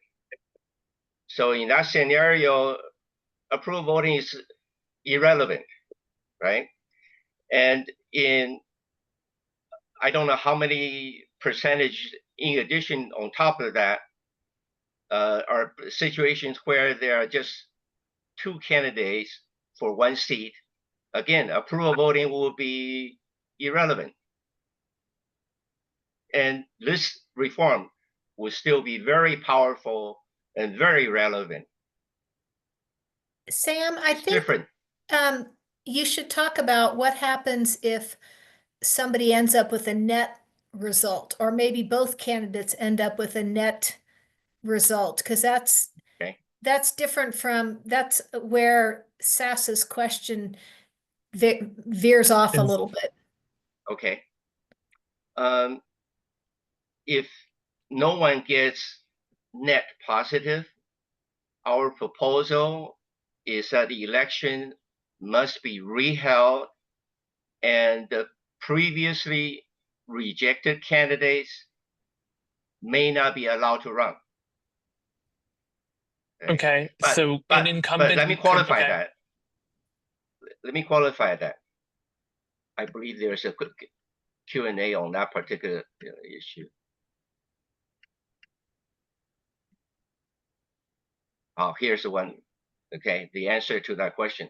So in that scenario, approval voting is irrelevant, right? And in, I don't know how many percentage in addition on top of that, are situations where there are just two candidates for one seat. Again, approval voting will be irrelevant. And this reform will still be very powerful and very relevant. Sam, I think you should talk about what happens if somebody ends up with a net result, or maybe both candidates end up with a net result, because that's different from, that's where Sass's question veers off a little bit. Okay. If no one gets net positive, our proposal is that the election must be reheld and the previously rejected candidates may not be allowed to run. Okay, so an incumbent. But let me qualify that. Let me qualify that. I believe there's a quick Q&A on that particular issue. Oh, here's the one. Okay, the answer to that question.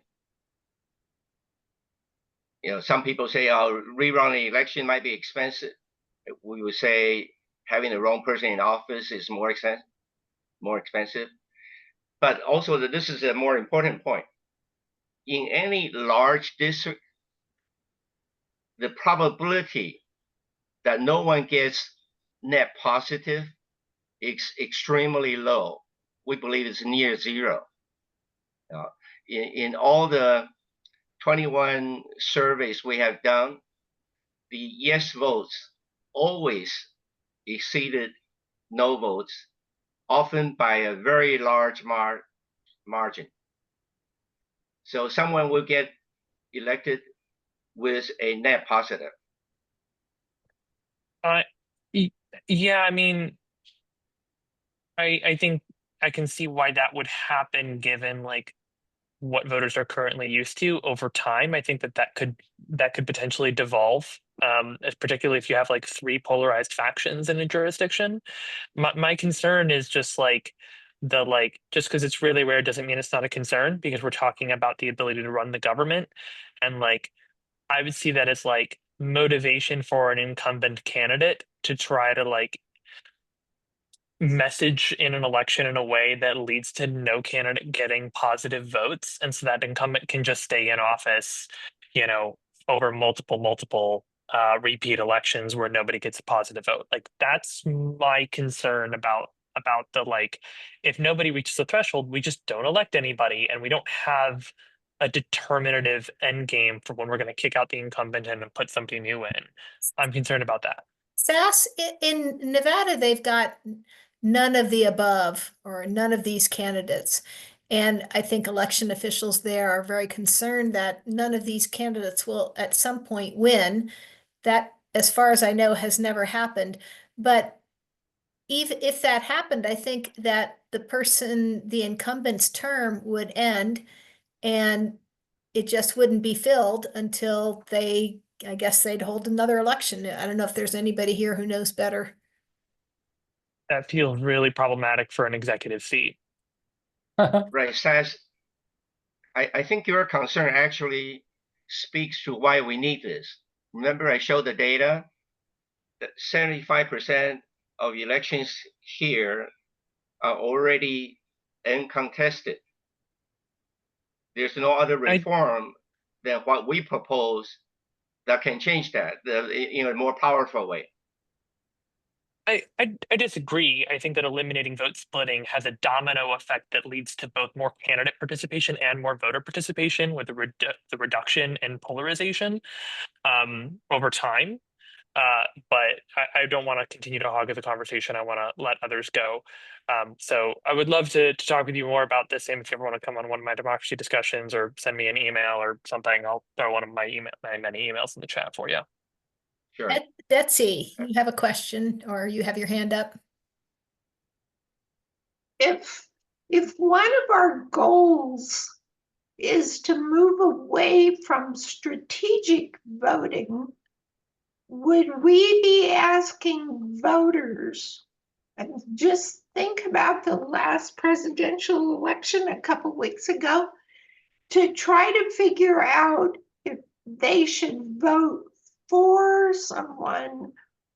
You know, some people say, "Oh, rerun the election might be expensive." We would say having the wrong person in office is more expensive. But also, this is a more important point. In any large district, the probability that no one gets net positive is extremely low. We believe it's near zero. In all the 21 surveys we have done, the yes votes always exceeded no votes, often by a very large margin. So someone will get elected with a net positive. Yeah, I mean, I think I can see why that would happen given like what voters are currently used to over time. I think that could potentially devolve, particularly if you have like three polarized factions in a jurisdiction. My concern is just like just because it's really rare doesn't mean it's not a concern, because we're talking about the ability to run the government. And like I would see that as like motivation for an incumbent candidate to try to like message in an election in a way that leads to no candidate getting positive votes, and so that incumbent can just stay in office, you know, over multiple repeat elections where nobody gets a positive vote. Like that's my concern about the like, if nobody reaches the threshold, we just don't elect anybody, and we don't have a determinative end game for when we're going to kick out the incumbent and put somebody new in. I'm concerned about that. Sass, in Nevada, they've got none of the above or none of these candidates. And I think election officials there are very concerned that none of these candidates will at some point win. That, as far as I know, has never happened. But even if that happened, I think that the incumbent's term would end and it just wouldn't be filled until I guess they'd hold another election. I don't know if there's anybody here who knows better. That feels really problematic for an executive seat. Right, Saz, I think your concern actually speaks to why we need this. Remember, I showed the data that 75% of elections here are already uncontested. There's no other reform than what we propose that can change that in a more powerful way. I disagree. I think that eliminating vote splitting has a domino effect that leads to both more candidate participation and more voter participation, with the reduction in polarization over time. But I don't want to continue to hog the conversation. I want to let others go. So I would love to talk with you more about this. Same if you ever want to come on one of my democracy discussions or send me an email or something, I'll throw one of my many emails in the chat for you. Sure. Betsy, you have a question or you have your hand up? If one of our goals is to move away from strategic voting, would we be asking voters, and just think about the last presidential election a couple weeks ago, to try to figure out if they should vote for someone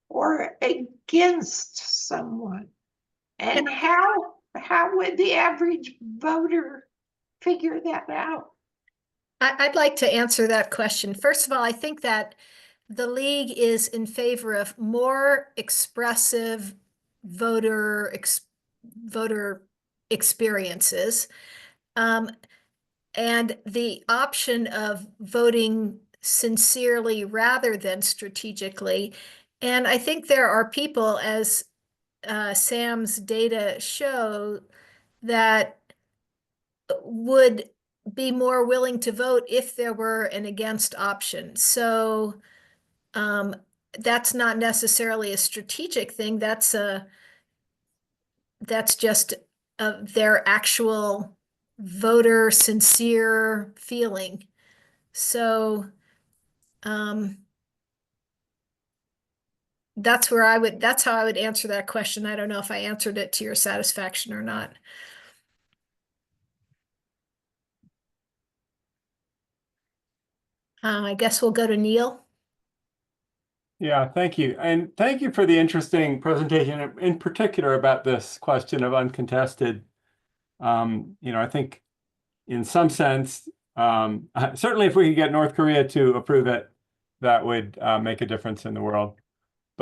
or against someone? And how would the average voter figure that out? I'd like to answer that question. First of all, I think that the league is in favor of more expressive voter experiences. And the option of voting sincerely rather than strategically. And I think there are people, as Sam's data show, that would be more willing to vote if there were an against option. So that's not necessarily a strategic thing. That's just their actual voter sincere feeling. So that's how I would answer that question. I don't know if I answered it to your satisfaction or not. I guess we'll go to Neil. Yeah, thank you. And thank you for the interesting presentation, in particular about this question of uncontested. I think in some sense, certainly if we could get North Korea to approve it, that would make a difference in the world.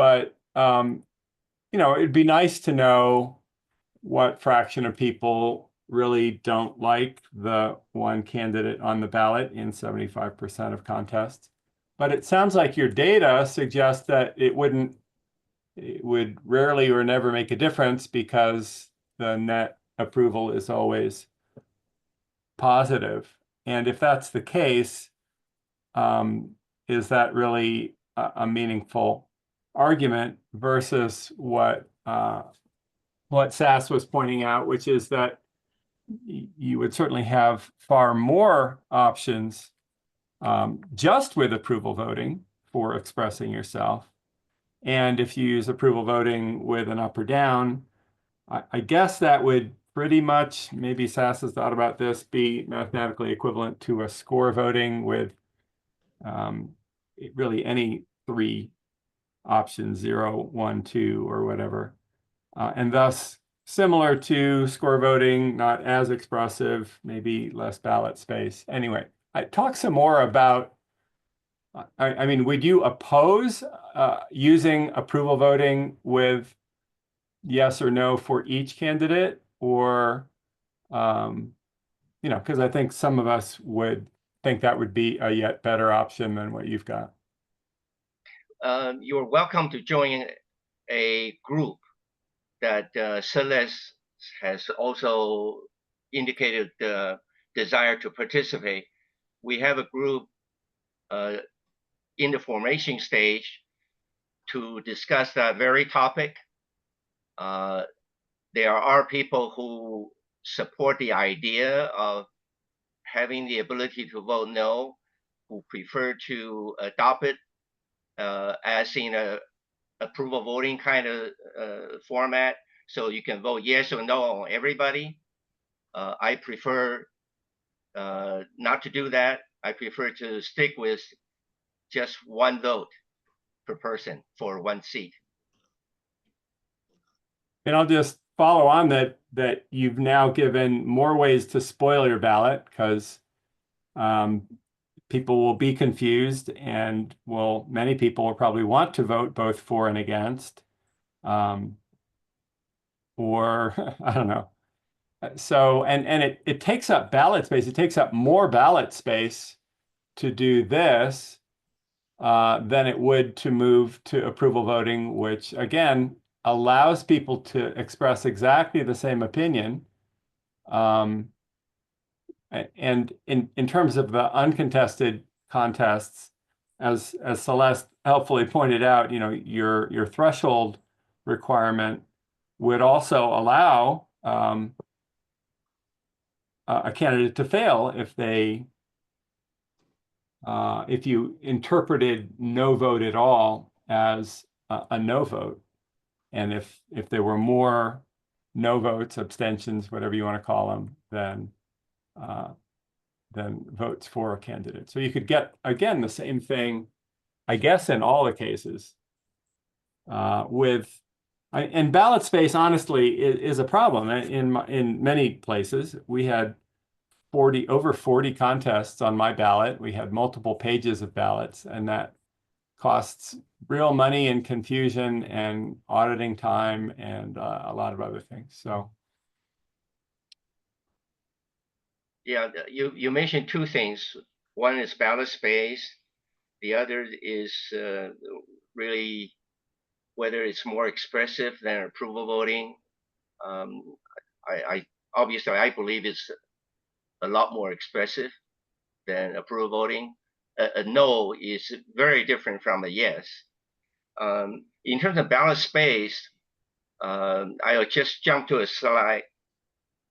but it'd be nice to know what fraction of people really don't like the one candidate on the ballot in 75% of contests. But it sounds like your data suggests that it would rarely or never make a difference because the net approval is always positive. And if that's the case, is that really a meaningful argument versus what Sass was pointing out, which is that you would certainly have far more options just with approval voting for expressing yourself. And if you use approval voting with an up or down, I guess that would pretty much, maybe Sass has thought about this, be mathematically equivalent to a score voting with really any three options, 0, 1, 2, or whatever. And thus, similar to score voting, not as expressive, maybe less ballot space. Anyway, talk some more about, I mean, would you oppose using approval voting with yes or no for each candidate? Or, because I think some of us would think that would be a yet better option than what you've got. You're welcome to join a group that Celeste has also indicated the desire to participate. We have a group in the formation stage to discuss that very topic. There are people who support the idea of having the ability to vote no, who prefer to adopt it as in a approval voting kind of format. So you can vote yes or no on everybody. I prefer not to do that. I prefer to stick with just one vote per person for one seat. And I'll just follow on that you've now given more ways to spoil your ballot, because people will be confused, and many people will probably want to vote both for and against, or I don't know. So, and it takes up ballot space. It takes up more ballot space to do this than it would to move to approval voting, which again allows people to express exactly the same opinion. And in terms of the uncontested contests, as Celeste helpfully pointed out, your threshold requirement would also allow a candidate to fail if you interpreted no vote at all as a no vote. And if there were more no votes, abstentions, whatever you want to call them, than votes for a candidate. So you could get, again, the same thing, I guess, in all the cases and ballot space, honestly, is a problem. In many places, we had over 40 contests on my ballot. We had multiple pages of ballots, and that costs real money and confusion and auditing time and a lot of other things. So, yeah, you mentioned two things. One is ballot space. The other is really whether it's more expressive than approval voting. I obviously I believe it's a lot more expressive than approval voting. A no is very different from a yes. In terms of ballot space, I'll just jump to a slide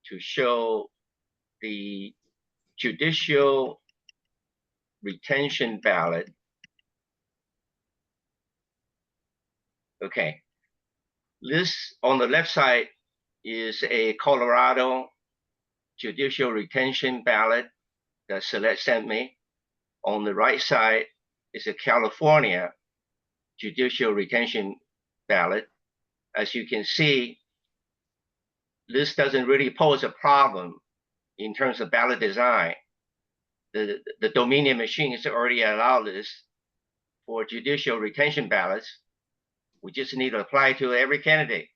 to show the judicial retention ballot. Okay, this on the left side is a Colorado judicial retention ballot that Celeste sent me. On the right side is a California judicial retention ballot. As you can see, this doesn't really pose a problem in terms of ballot design. The Dominion machines already allow this for judicial retention ballots. We just need to apply to every candidate.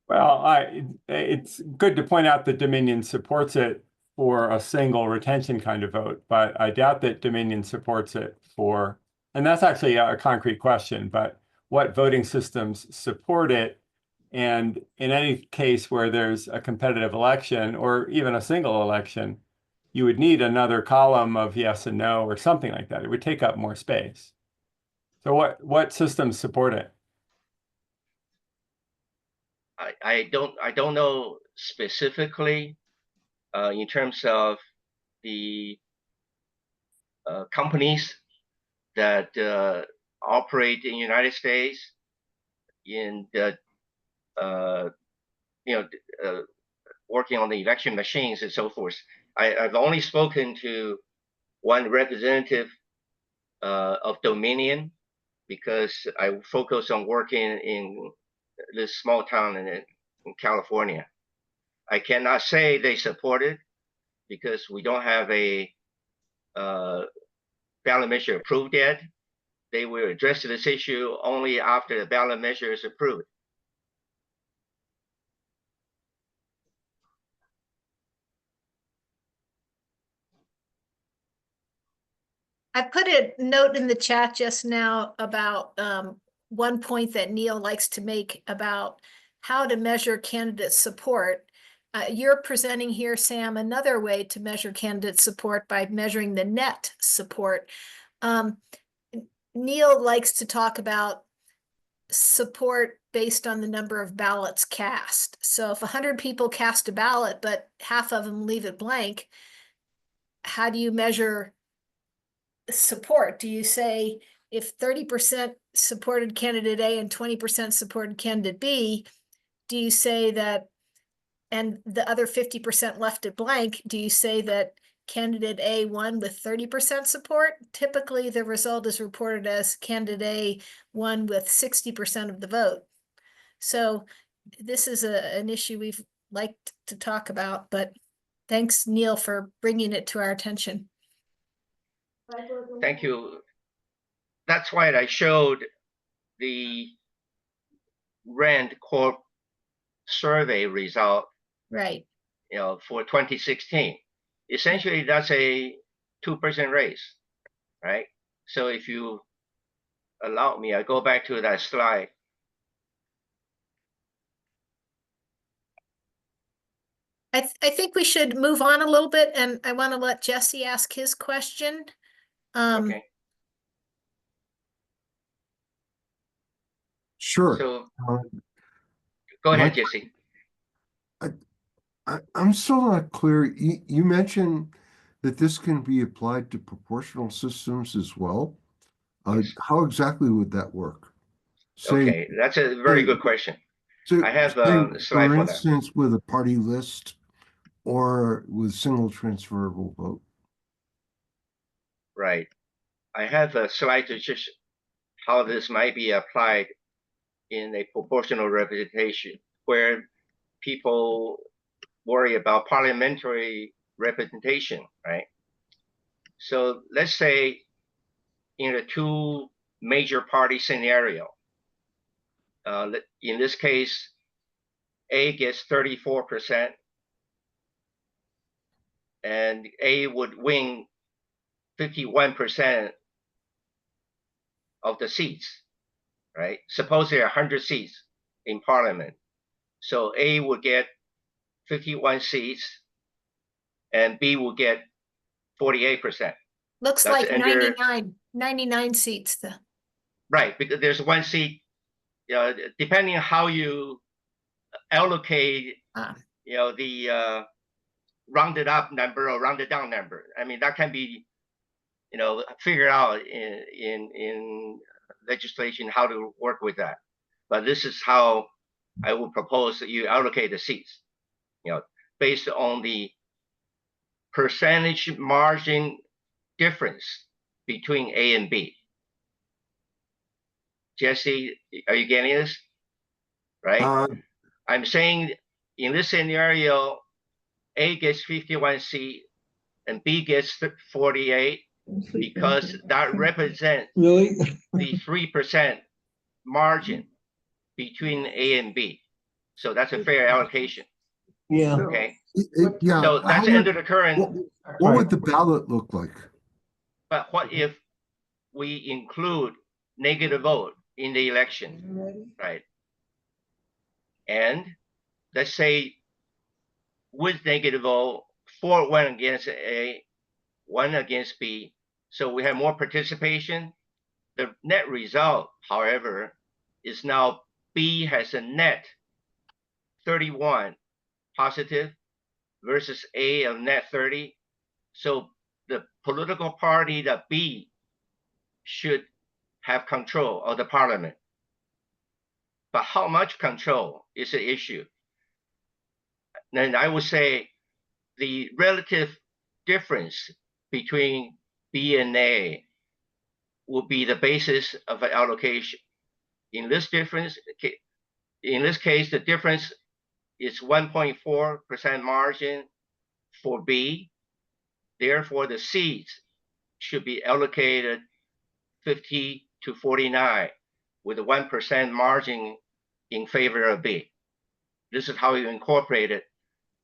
Well, it's good to point out that Dominion supports it for a single retention kind of vote, but I doubt that Dominion supports it for, and that's actually a concrete question, but what voting systems support it? And in any case where there's a competitive election or even a single election, you would need another column of yes and no or something like that. It would take up more space. So what systems support it? I don't know specifically in terms of the companies that operate in the United States in the working on the election machines and so forth. I've only spoken to one representative of Dominion because I focus on working in this small town in California. I cannot say they support it because we don't have a ballot measure approved yet. They will address this issue only after the ballot measure is approved. I put a note in the chat just now about one point that Neil likes to make about how to measure candidate support. You're presenting here, Sam, another way to measure candidate support by measuring the net support. Neil likes to talk about support based on the number of ballots cast. So if 100 people cast a ballot, but half of them leave it blank, how do you measure support? Do you say if 30% supported candidate A and 20% supported candidate B, do you say that, and the other 50% left it blank, do you say that candidate A won with 30% support? Typically, the result is reported as candidate A won with 60% of the vote. So this is an issue we've liked to talk about, but thanks, Neil, for bringing it to our attention. Thank you. That's why I showed the Rand Corp survey result, right? For 2016. Essentially, that's a 2% raise, right? So if you allow me, I go back to that slide. I think we should move on a little bit, and I want to let Jesse ask his question. Okay. Sure. So go ahead, Jesse. I'm still not clear. You mentioned that this can be applied to proportional systems as well. Yes. How exactly would that work? Okay, that's a very good question. I have a slide for for that. instance, with a party list or with single transferable vote. Right. I have a slide to just how this might be applied in a proportional representation where people worry about parliamentary representation, right? So let's say in a two major party scenario, in this case, A gets 34%, and A would win 51% of the seats, right? Suppose there are 100 seats in parliament. So A would get 51 seats and B will get 48%. Looks That's like under 99 seats. Right, because there's one seat, depending on how you allocate, the rounded up number or rounded down number. I mean, that can be, figured out in legislation how to work with that. But this is how I would propose that you allocate the seats, based on the percentage margin difference between A and B. Jesse, are you getting this? Right? I'm saying in this scenario, A gets 51 seats and B gets 48, because that represents Really? the 3% margin between A and B. So that's a fair allocation. Yeah. Okay. Yeah. So that's how under would- the current. what would the ballot look like? But what if we include negative vote in the election, right? And let's say with negative vote, 4 went against A, 1 against B. So we have more participation. The net result, however, is now B has a net 31 positive versus A of net 30. So the political party that B should have control of the parliament. But how much control is the issue? Then I would say the relative difference between B and A will be the basis of an allocation. In this case, the difference is 1.4% margin for B. Therefore, the seats should be allocated 50 to 49 with a 1% margin in favor of B. This is how you incorporate it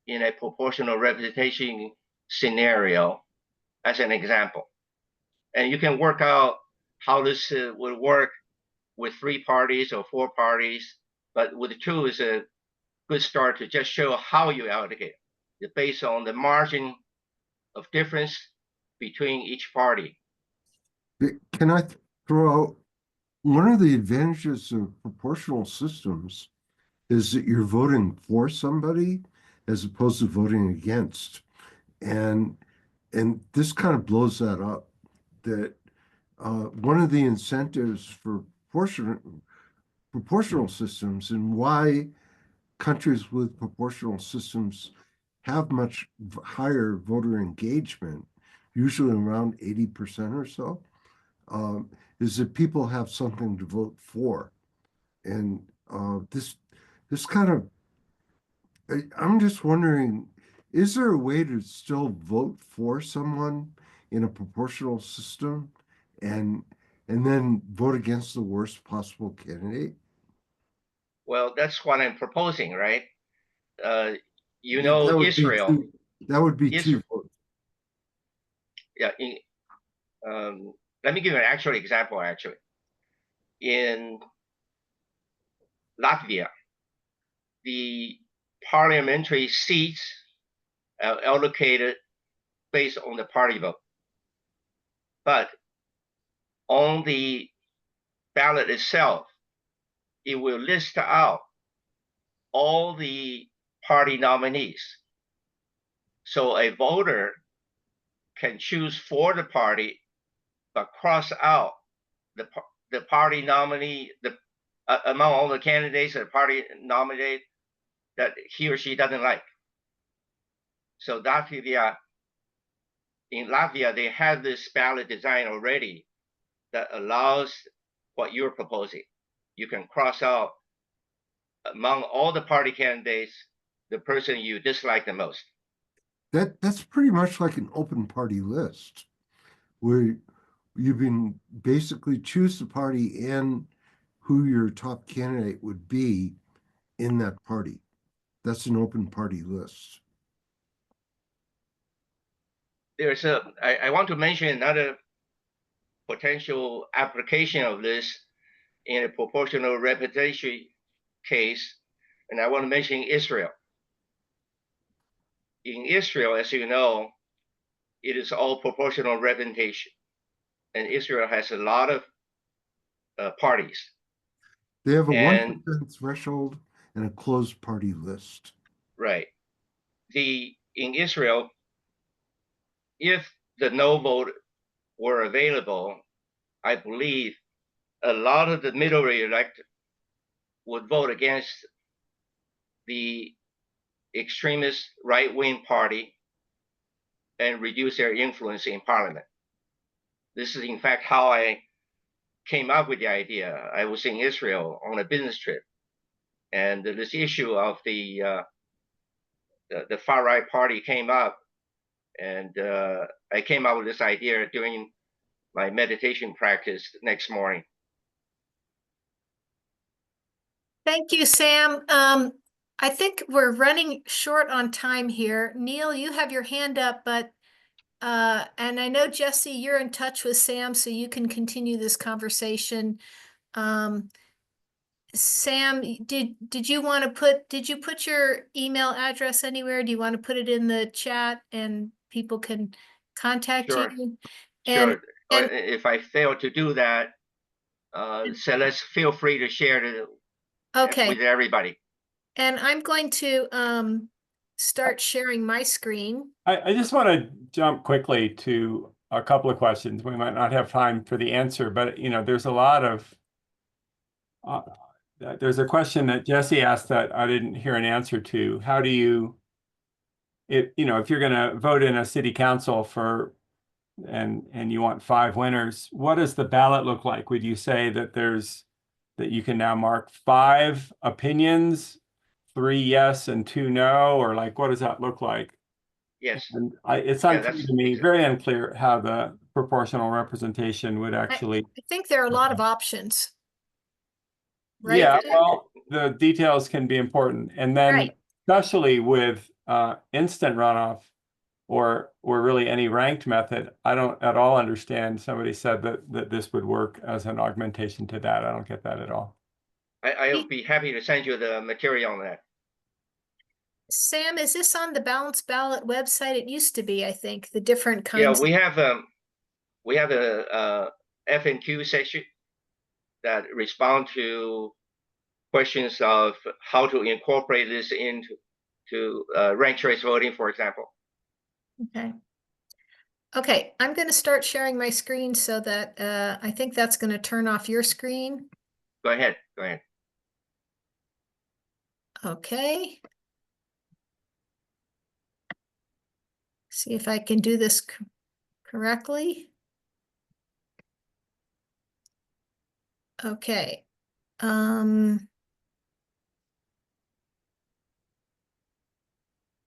in a proportional representation scenario as an example. And you can work out how this would work with 3 parties or 4 parties, but with 2 is a good start to just show how you allocate it based on the margin of difference between each party. Can I throw out one of the advantages of proportional systems is that you're voting for somebody as opposed to voting against. And this kind of blows that up, that one of the incentives for proportional systems and why countries with proportional systems have much higher voter engagement, usually around 80% or so, is that people have something to vote for. And this kind of, I'm just wondering, is there a way to still vote for someone in a proportional system and then vote against the worst possible candidate? Well, that's what I'm proposing, right? You That know, would be Israel. That would be Israel, two votes. yeah. Let me give you an actual example. Actually, in Latvia, the parliamentary seats are allocated based on the party vote, but on the ballot itself, it will list out all the party nominees. So a voter can choose for the party, but cross out the party nominee, among all the candidates the party nominate that he or she doesn't like. So in Latvia, they have this ballot design already that allows what you're proposing. You can cross out among all the party candidates the person you dislike the most. That's pretty much like an open party list, where you can basically choose the party and who your top candidate would be in that party. That's an open party list. I want to mention another potential application of this in a proportional representation case, and I want to mention Israel. In Israel, as you know, it is all proportional representation, and Israel has a lot of parties. They have a And 1% threshold and a closed party list. right, in Israel, if the no vote were available, I believe a lot of the middle electorate would vote against the extremist right-wing party and reduce their influence in parliament. This is in fact how I came up with the idea. I was in Israel on a business trip, and this issue of the far right party came up And I came up with this idea during my meditation practice next morning. Thank you, Sam. I think we're running short on time here. Neil, you have your hand up, but and I know, Jesse, you're in touch with Sam, so you can continue this conversation. Sam, did you want to did you put your email address anywhere? Do you want to put it in the chat and people can contact Sure. you? Sure. And If I fail to do that, Celeste, feel free to share it okay. with everybody. And I'm going to start sharing my screen. I just want to jump quickly to a couple of questions. We might not have time for the answer, but there's a lot of there's a question that Jesse asked that I didn't hear an answer to. How do you, if you're going to vote in a city council and you want 5 winners, what does the ballot look like? Would you say that that you can now mark 5 opinions, 3 yes and 2 no, or like what does that look like? Yes. And it's unclear to me, very unclear how the proportional representation would actually. I think there are a lot of options. Right? Yeah, well, the details can be important. And then especially with instant runoff or really any ranked method, I don't at all understand. Somebody said that this would work as an augmentation to that. I don't get that at all. I'll be happy to send you the material on that. Sam, is this on the Balanced Ballot website? It used to be, I think, the different kinds. Yeah, we have a FNQ section that respond to questions of how to incorporate this into ranked choice voting, for example. Okay. Okay, I'm going to start sharing my screen so that I think that's going to turn off your screen. Go ahead. Go ahead. Okay. See if I can do this correctly. Okay.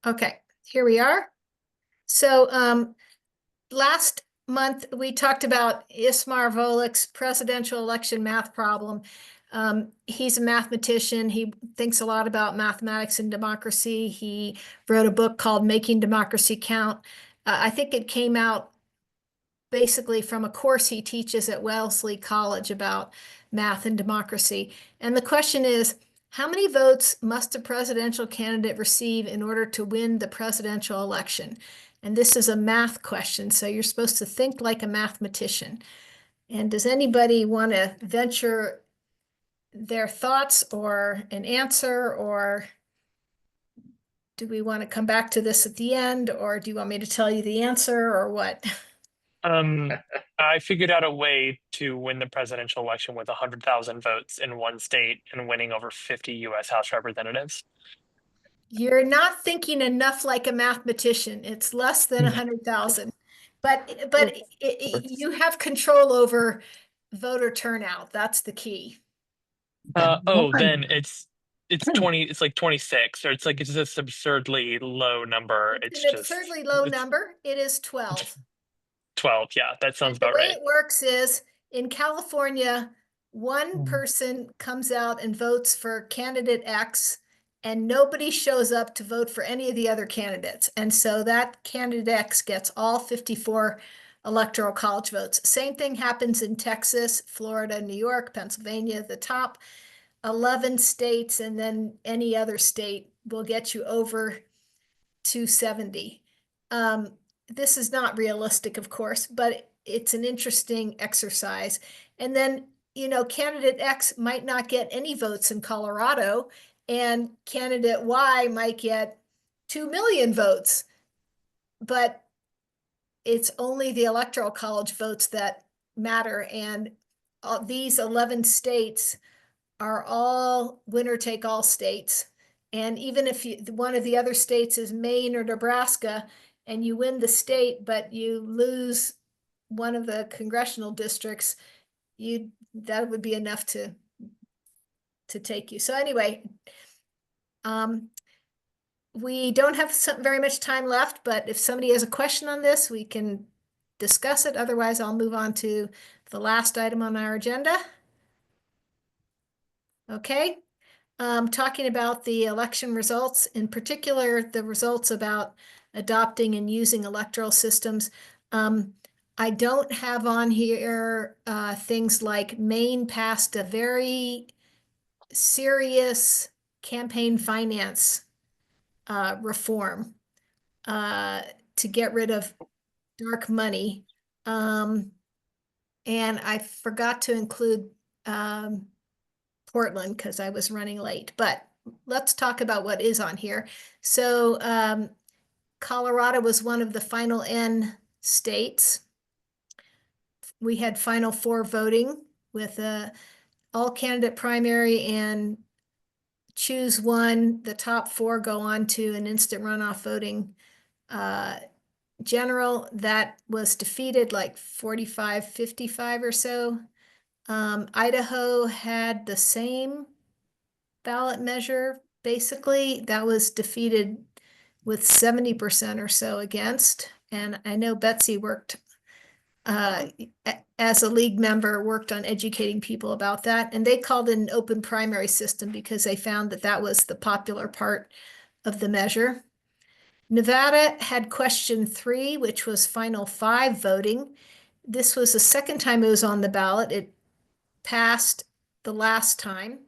Okay, here we are. So last month we talked about Ismar Volick's presidential election math problem. He's a mathematician. He thinks a lot about mathematics and democracy. He wrote a book called Making Democracy Count. I think it came out basically from a course he teaches at Wellesley College about math and democracy. And the question is, how many votes must a presidential candidate receive in order to win the presidential election? And this is a math question, so you're supposed to think like a mathematician. And does anybody want to venture their thoughts or an answer, or do we want to come back to this at the end, or do you want me to tell you the answer, or what? I figured out a way to win the presidential election with 100,000 votes in one state and winning over 50 U.S. House representatives. You're not thinking enough like a mathematician. It's less than 100,000, but you have control over voter turnout. That's the key. Then it's 20. It's like 26, or it's just absurdly low number. It's an absurdly low number. It is 12. 12. Yeah, that sounds about right. The way right. it works is in California, one person comes out and votes for candidate X, and nobody shows up to vote for any of the other candidates. And so that candidate X gets all 54 electoral college votes. Same thing happens in Texas, Florida, New York, Pennsylvania. The top 11 states and then any other state will get you over 270. This is not realistic, of course, but it's an interesting exercise. And then, candidate X might not get any votes in Colorado, and candidate Y might get 2 million votes, but it's only the electoral college votes that matter. And these 11 states are all winner take all states. And even if one of the other states is Maine or Nebraska, and you win the state, but you lose one of the congressional districts, that would be enough to take you. So anyway, we don't have very much time left, but if somebody has a question on this, we can discuss it. Otherwise, I'll move on to the last item on our agenda. Okay, talking about the election results, in particular, the results about adopting and using electoral systems. I don't have on here things like Maine passed a very serious campaign finance reform to get rid of dark money. And I forgot to include Portland because I was running late, but let's talk about what is on here. So Colorado was one of the final N states. We had final four voting with a all candidate primary and choose one. The top four go on to an instant runoff voting general that was defeated like 45-55 or so. Idaho had the same ballot measure. Basically, that was defeated with 70% or so against. And I know Betsy worked as a league member, worked on educating people about that. And they called it an open primary system because they found that that was the popular part of the measure. Nevada had question 3, which was final 5 voting. This was the second time it was on the ballot. It passed the last time,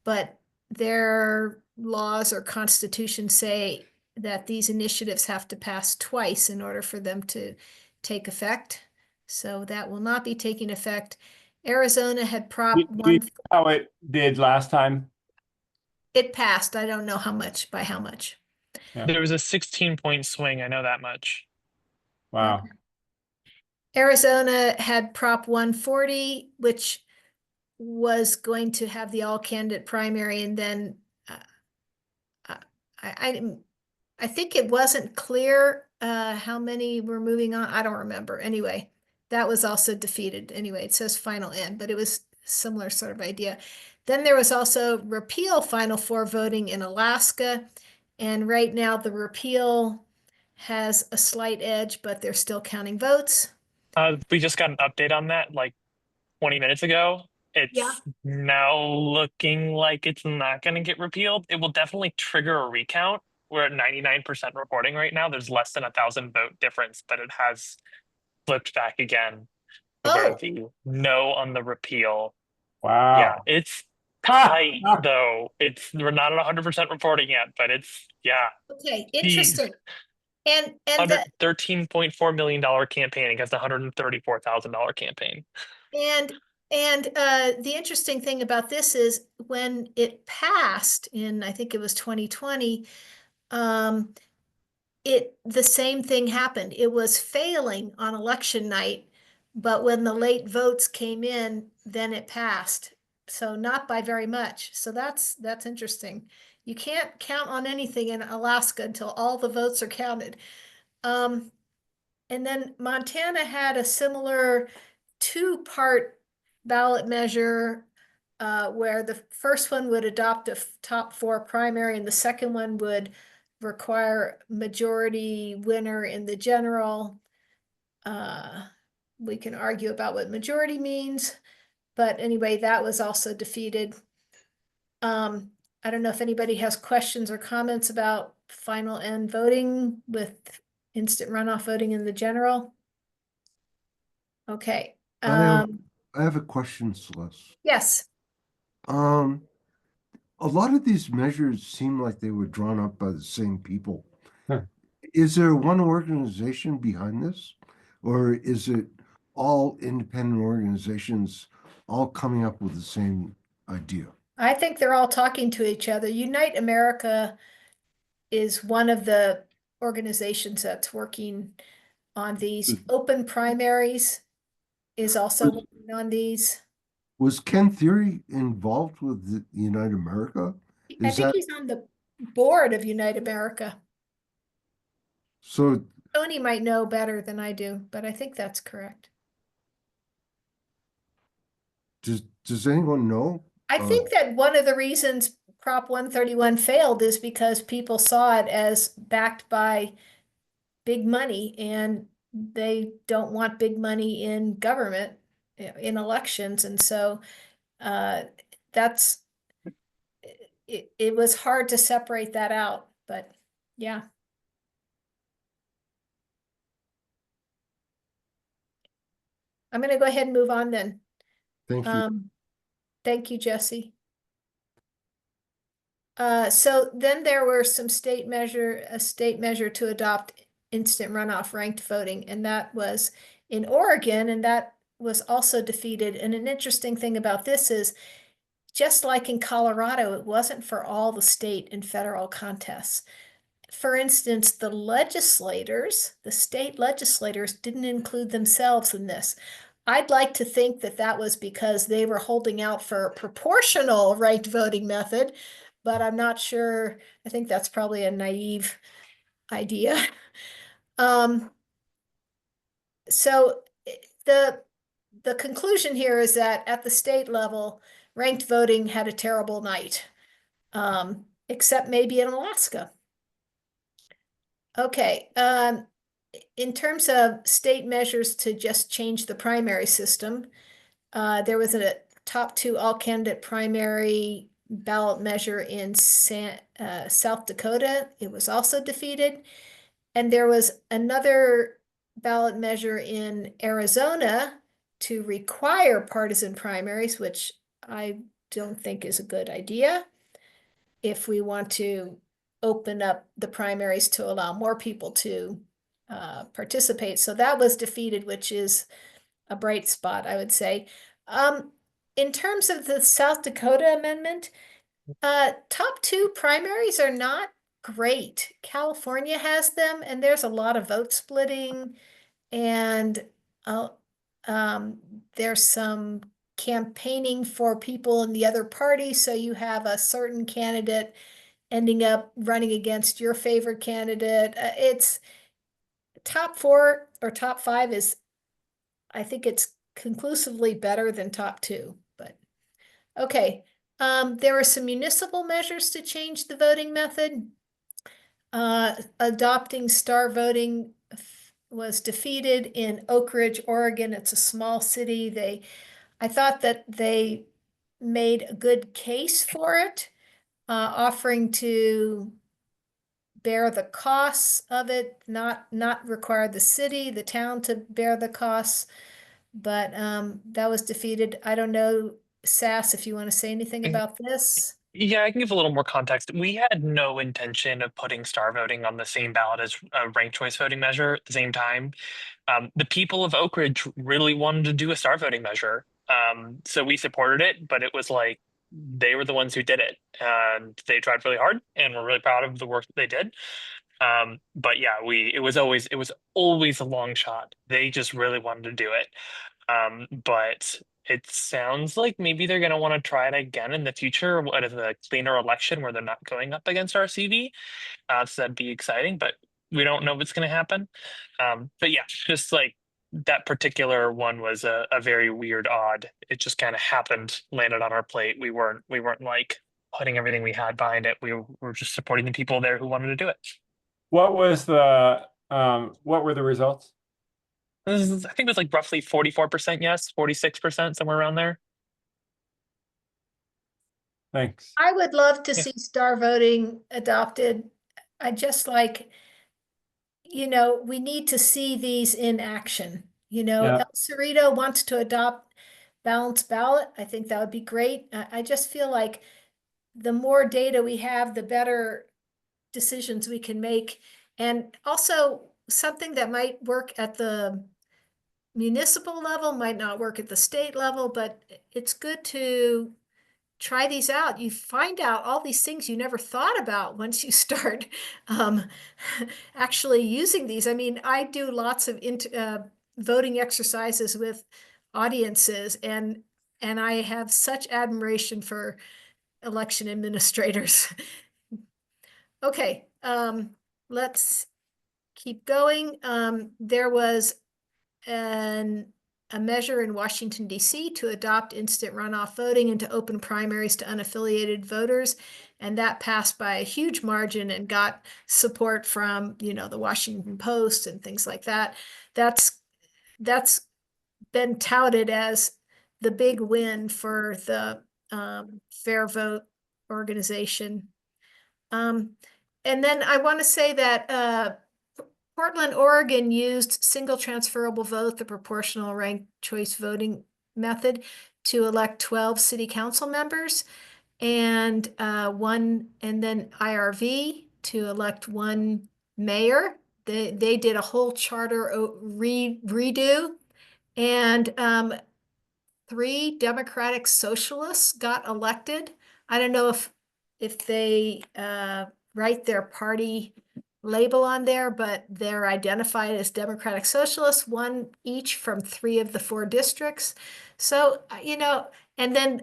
but their laws or constitution say that these initiatives have to pass twice in order for them to take effect. So that will not be taking effect. Arizona had Prop Do you 1. know how it did last time? It passed. I don't know how much, by how much. Yeah. There was a 16-point swing. I know that much. Wow. Okay. Arizona had Prop 140, which was going to have the all candidate primary, and then I think it wasn't clear how many were moving on. I don't remember. Anyway, that was also defeated. Anyway, it says final N, but it was similar sort of idea. Then there was also repeal final 4 voting in Alaska, and right now the repeal has a slight edge, but they're still counting votes. We just got an update on that like 20 minutes ago. Yeah. It's now looking like it's not going to get repealed. It will definitely trigger a recount. We're at 99% reporting right now. There's less than 1,000 vote difference, but it has flipped back again to where the no on the repeal. Wow. Yeah, it's tight though. We're not at 100% reporting yet, but it's Okay, interesting. And $113.4 million campaign against a $134,000 campaign. And the interesting thing about this is when it passed in, I think it was 2020, the same thing happened. It was failing on election night, but when the late votes came in, then it passed. So not by very much. So that's interesting. You can't count on anything in Alaska until all the votes are counted. And then Montana had a similar 2-part ballot measure where the first one would adopt a top 4 primary and the second one would require majority winner in the general. We can argue about what majority means, but anyway, that was also defeated. I don't know if anybody has questions or comments about final N voting with instant runoff voting in the general. Okay. I have a question, Celeste. Yes. A lot of these measures seem like they were drawn up by the same people. Is there one organization behind this, or is it all independent organizations all coming up with the same idea? I think they're all talking to each other. Unite America is one of the organizations that's working on these. Open Primaries is also working on these. Was Ken Theory involved with the Unite America? I think he's on the board of Unite America. So Tony might know better than I do, but I think that's correct. does anyone know? I think that one of the reasons Prop 131 failed is because people saw it as backed by big money, and they don't want big money in government, in elections. And so that's, it was hard to separate that out, but yeah. I'm going to go ahead and move on then. Thank you. Thank you, Jesse. So then there were some a state measure to adopt instant runoff ranked voting, and that was in Oregon, and that was also defeated. And an interesting thing about this is, just like in Colorado, it wasn't for all the state and federal contests. For instance, the state legislators didn't include themselves in this. I'd like to think that that was because they were holding out for a proportional ranked voting method, but I'm not sure. I think that's probably a naive idea. So the conclusion here is that at the state level, ranked voting had a terrible night, except maybe in Alaska. Okay, in terms of state measures to just change the primary system, there was a top 2 all-candidate primary ballot measure in South Dakota. It was also defeated. And there was another ballot measure in Arizona to require partisan primaries, which I don't think is a good idea if we want to open up the primaries to allow more people to participate. So that was defeated, which is a bright spot, I would say. In terms of the South Dakota amendment, top 2 primaries are not great. California has them, and there's a lot of vote splitting, and there's some campaigning for people in the other party. So you have a certain candidate ending up running against your favorite candidate. It's top 4 or top 5 is, I think it's conclusively better than top 2, but okay. There were some municipal measures to change the voting method. Adopting star voting was defeated in Oak Ridge, Oregon. It's a small city. I thought that they made a good case for it, offering to bear the costs of it, not require the city, the town to bear the costs. But that was defeated. I don't know, Sass, if you want to say anything about this. Yeah, I can give a little more context. We had no intention of putting star voting on the same ballot as a ranked choice voting measure at the same time. The people of Oak Ridge really wanted to do a star voting measure. So we supported it, but it was like they were the ones who did it, and they tried really hard, and we're really proud of the work that they did. But yeah, it was always a long shot. They just really wanted to do it. But it sounds like maybe they're going to want to try it again in the future at a cleaner election where they're not going up against RCV. So that'd be exciting, but we don't know what's going to happen. But yeah, just like that particular one was a very weird, odd. It just kind of happened, landed on our plate. We weren't like putting everything we had behind it. We were just supporting the people there who wanted to do it. What were the results? I think it was like roughly 44% yes, 46%, somewhere around there. Thanks. I would love to Yeah. see star voting adopted. I just like, we need to see these in action. Yeah. El Cerrito wants to adopt balanced ballot. I think that would be great. I just feel like the more data we have, the better decisions we can make. And also something that might work at the municipal level might not work at the state level, but it's good to try these out. You find out all these things you never thought about once you start actually using these. I mean, I do lots of voting exercises with audiences, and I have such admiration for election administrators. Okay, let's keep going. There was an a measure in Washington, D.C. to adopt instant runoff voting and to open primaries to unaffiliated voters. And that passed by a huge margin and got support from, the Washington Post and things like that. That's been touted as the big win for the Fair Vote organization. And then I want to say that Portland, Oregon used single transferable vote, the proportional ranked choice voting method, to elect 12 city council members and then IRV to elect one mayor. They did a whole charter redo, and 3 Democratic socialists got elected. I don't know if they write their party label on there, but they're identified as Democratic Socialists, 1 each from 3 of the 4 districts. So, and then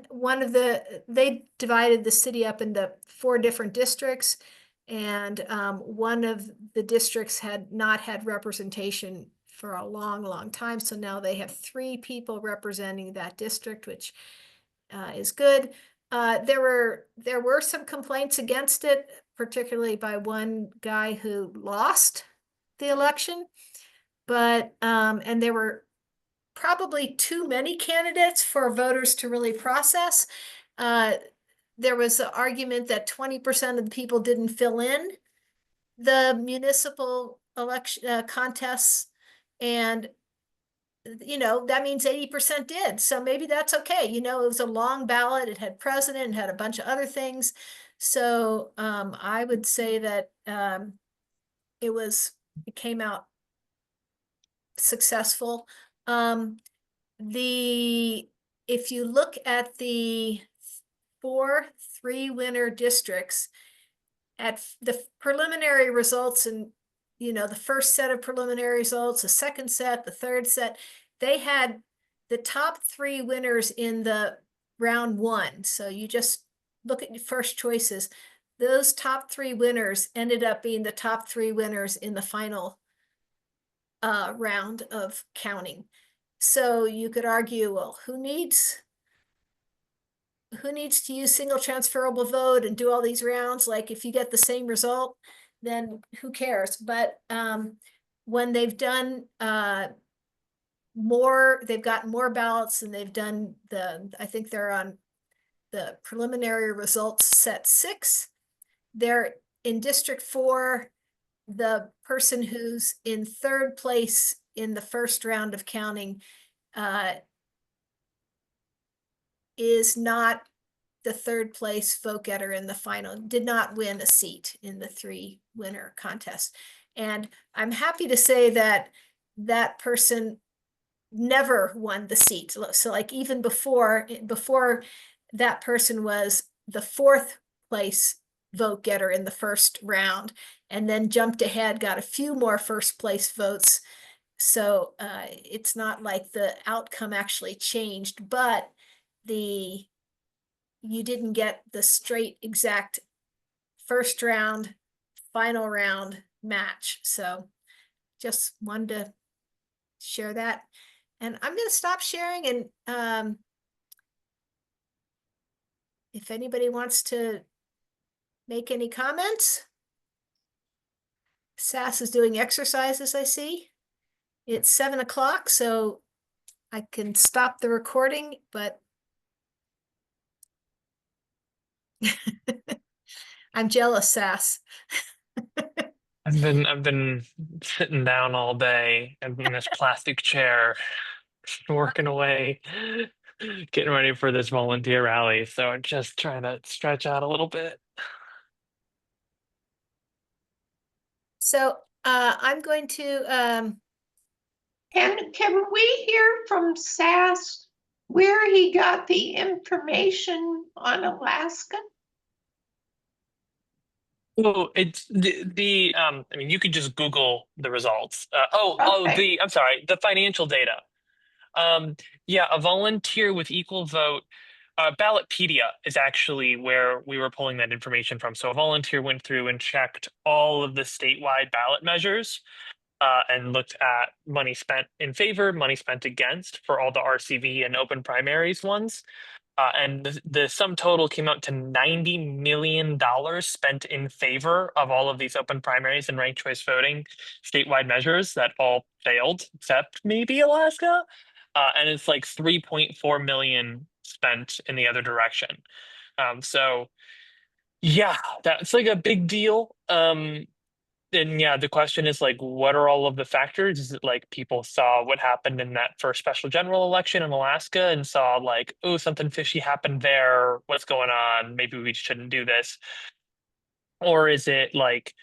they divided the city up into 4 different districts, and one of the districts had not had representation for a long, long time. So now they have 3 people representing that district, which is good. There were some complaints against it, particularly by one guy who lost the election, but and there were probably too many candidates for voters to really process. There was an argument that 20% of the people didn't fill in the municipal election contests, and that means 80% did. So maybe that's okay. It was a long ballot. It had president, it had a bunch of other things. So I would say that it came out successful. If you look at the 4 3-winner districts, at the preliminary results, and the first set of preliminary results, the second set, the third set, they had the top 3 winners in the round 1. So you just look at your first choices. Those top 3 winners ended up being the top 3 winners in the final round of counting. So you could argue, well, who needs to use single transferable vote and do all these rounds? Like, if you get the same result, then who cares? But when they've done they've gotten more ballots, and they've done I think they're on the preliminary results set 6. They're in District 4. The person who's in 3rd place in the first round of counting is not the 3rd place vote getter in the final, did not win a seat in the 3-winner contest. And I'm happy to say that that person never won the seat. So like, even before that person was the 4th place vote getter in the first round, and then jumped ahead, got a few more first place votes. So it's not like the outcome actually changed, but you didn't get the straight exact first round, final round match. So just wanted to share that. And I'm going to stop sharing, and if anybody wants to make any comments. Sass is doing exercises, I see. It's 7 o'clock, so I can stop the recording, but I'm jealous, Sass. I've been sitting down all day in this plastic chair, working away, getting ready for this volunteer rally. So I'm just trying to stretch out a little bit. So I'm going to can we hear from Sass where he got the information on Alaska? Oh, it's I mean, you could just Google the results. Okay. I'm sorry, the financial data. Yeah, a volunteer with equal vote. Ballotpedia is actually where we were pulling that information from. So a volunteer went through and checked all of the statewide ballot measures and looked at money spent in favor, money spent against for all the RCV and open primaries ones. And the sum total came out to $90 million spent in favor of all of these open primaries and ranked choice voting statewide measures that all failed, except maybe Alaska. And it's like 3.4 million spent in the other direction. So yeah, that's like a big deal. And yeah, the question is like, what are all of the factors? Is it like people saw what happened in that first special general election in Alaska and saw like, oh, something fishy happened there. What's going on? Maybe we shouldn't do this. Or is it like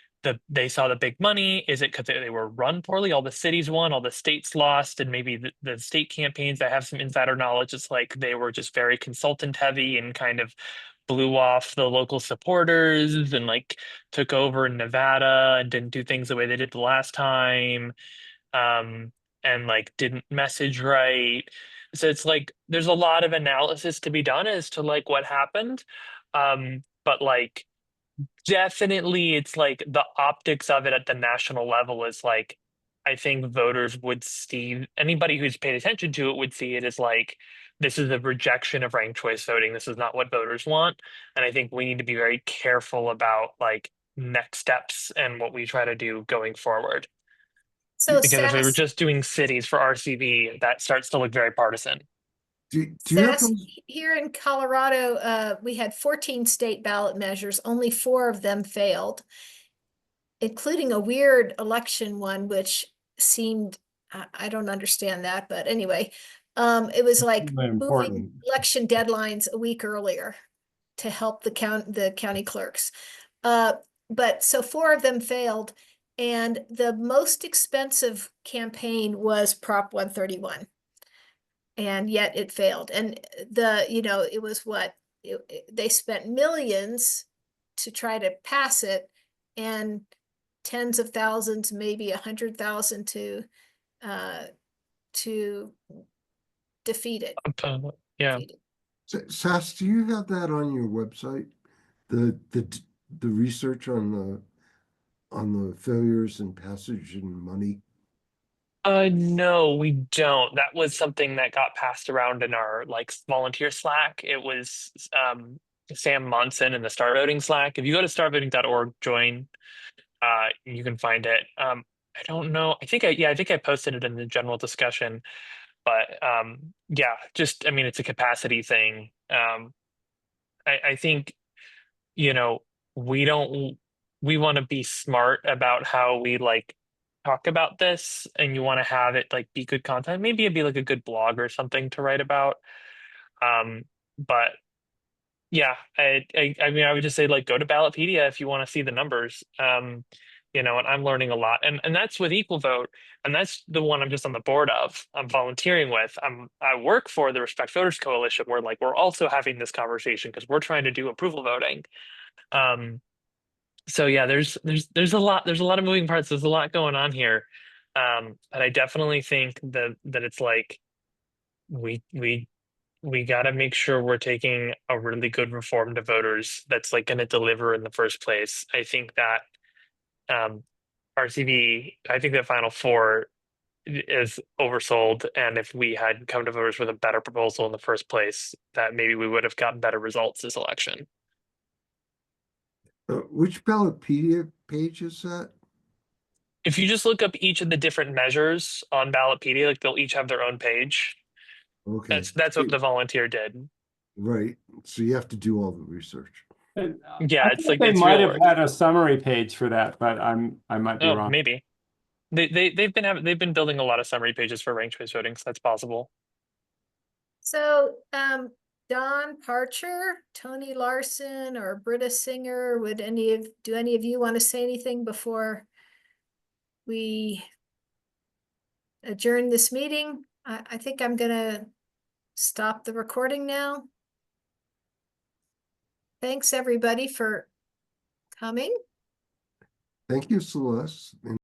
they saw the big money? Is it because they were run poorly? All the cities won, all the states lost, and maybe the state campaigns that have some insider knowledge, it's like they were just very consultant heavy and kind of blew off the local supporters and like took over in Nevada and didn't do things the way they did the last time, and like didn't message right. So it's like there's a lot of analysis to be done as to like what happened. But like definitely it's like the optics of it at the national level is like I think voters would see, anybody who's paid attention to it would see it as like this is a rejection of ranked choice voting. This is not what voters want. And I think we need to be very careful about like next steps and what we try to do going forward. So Because if we were Sass, just doing cities for RCV, that starts to look very partisan. Do you have Sass, those? here in Colorado, we had 14 state ballot measures. Only 4 of them failed, including a weird election one, which seemed, I don't understand that, but anyway, it was like Really moving important. election deadlines a week earlier to help the county clerks. But so 4 of them failed, and the most expensive campaign was Prop 131. And yet it failed. And it was what they spent millions to try to pass it, and tens of thousands, maybe 100,000 to defeat it. Yeah. Defeat it. Sass, do you have that on your website? The research on the failures and passage and money? No, we don't. That was something that got passed around in our like volunteer Slack. It was Sam Monson in the Star Voting Slack. If you go to starvoting.org, join, you can find it. I don't know. I think I posted it in the general discussion, but yeah, just I mean it's a capacity thing. I think, you know, we don't we want to be smart about how we like talk about this, and you want to have it like be good content. Maybe it'd be like a good blog or something to write about. But yeah, I mean I would just say like go to Ballotpedia if you want to see the numbers. And I'm learning a lot. And that's with Equal Vote, and that's the one I'm just on the board of. I'm volunteering with. I work for the Respect Voters Coalition, where like we're also having this conversation because we're trying to do approval voting. So yeah, there's a lot of moving parts. There's a lot going on here. And I definitely think that it's like we got to make sure we're taking a really good reform to voters that's like going to deliver in the first place. I think that RCV, I think that Final Four is oversold, and if we had come to voters with a better proposal in the first place, that maybe we would have gotten better results this election. Which Ballotpedia page is that? If you just look up each of the different measures on Ballotpedia, like they'll each have their own page. Okay. That's what the volunteer did. Right. So you have to do all the research. Yeah, I it's think like they it's might real have work. had a summary page for that, but I might be Oh, wrong. maybe. They've been building a lot of summary pages for ranked choice voting, so that's possible. So Don Parcher, Tony Larson, or Britta Singer, do any of you want to say anything before we adjourn this meeting? I think I'm gonna stop the recording now. Thanks everybody for coming. Thank you, Celeste.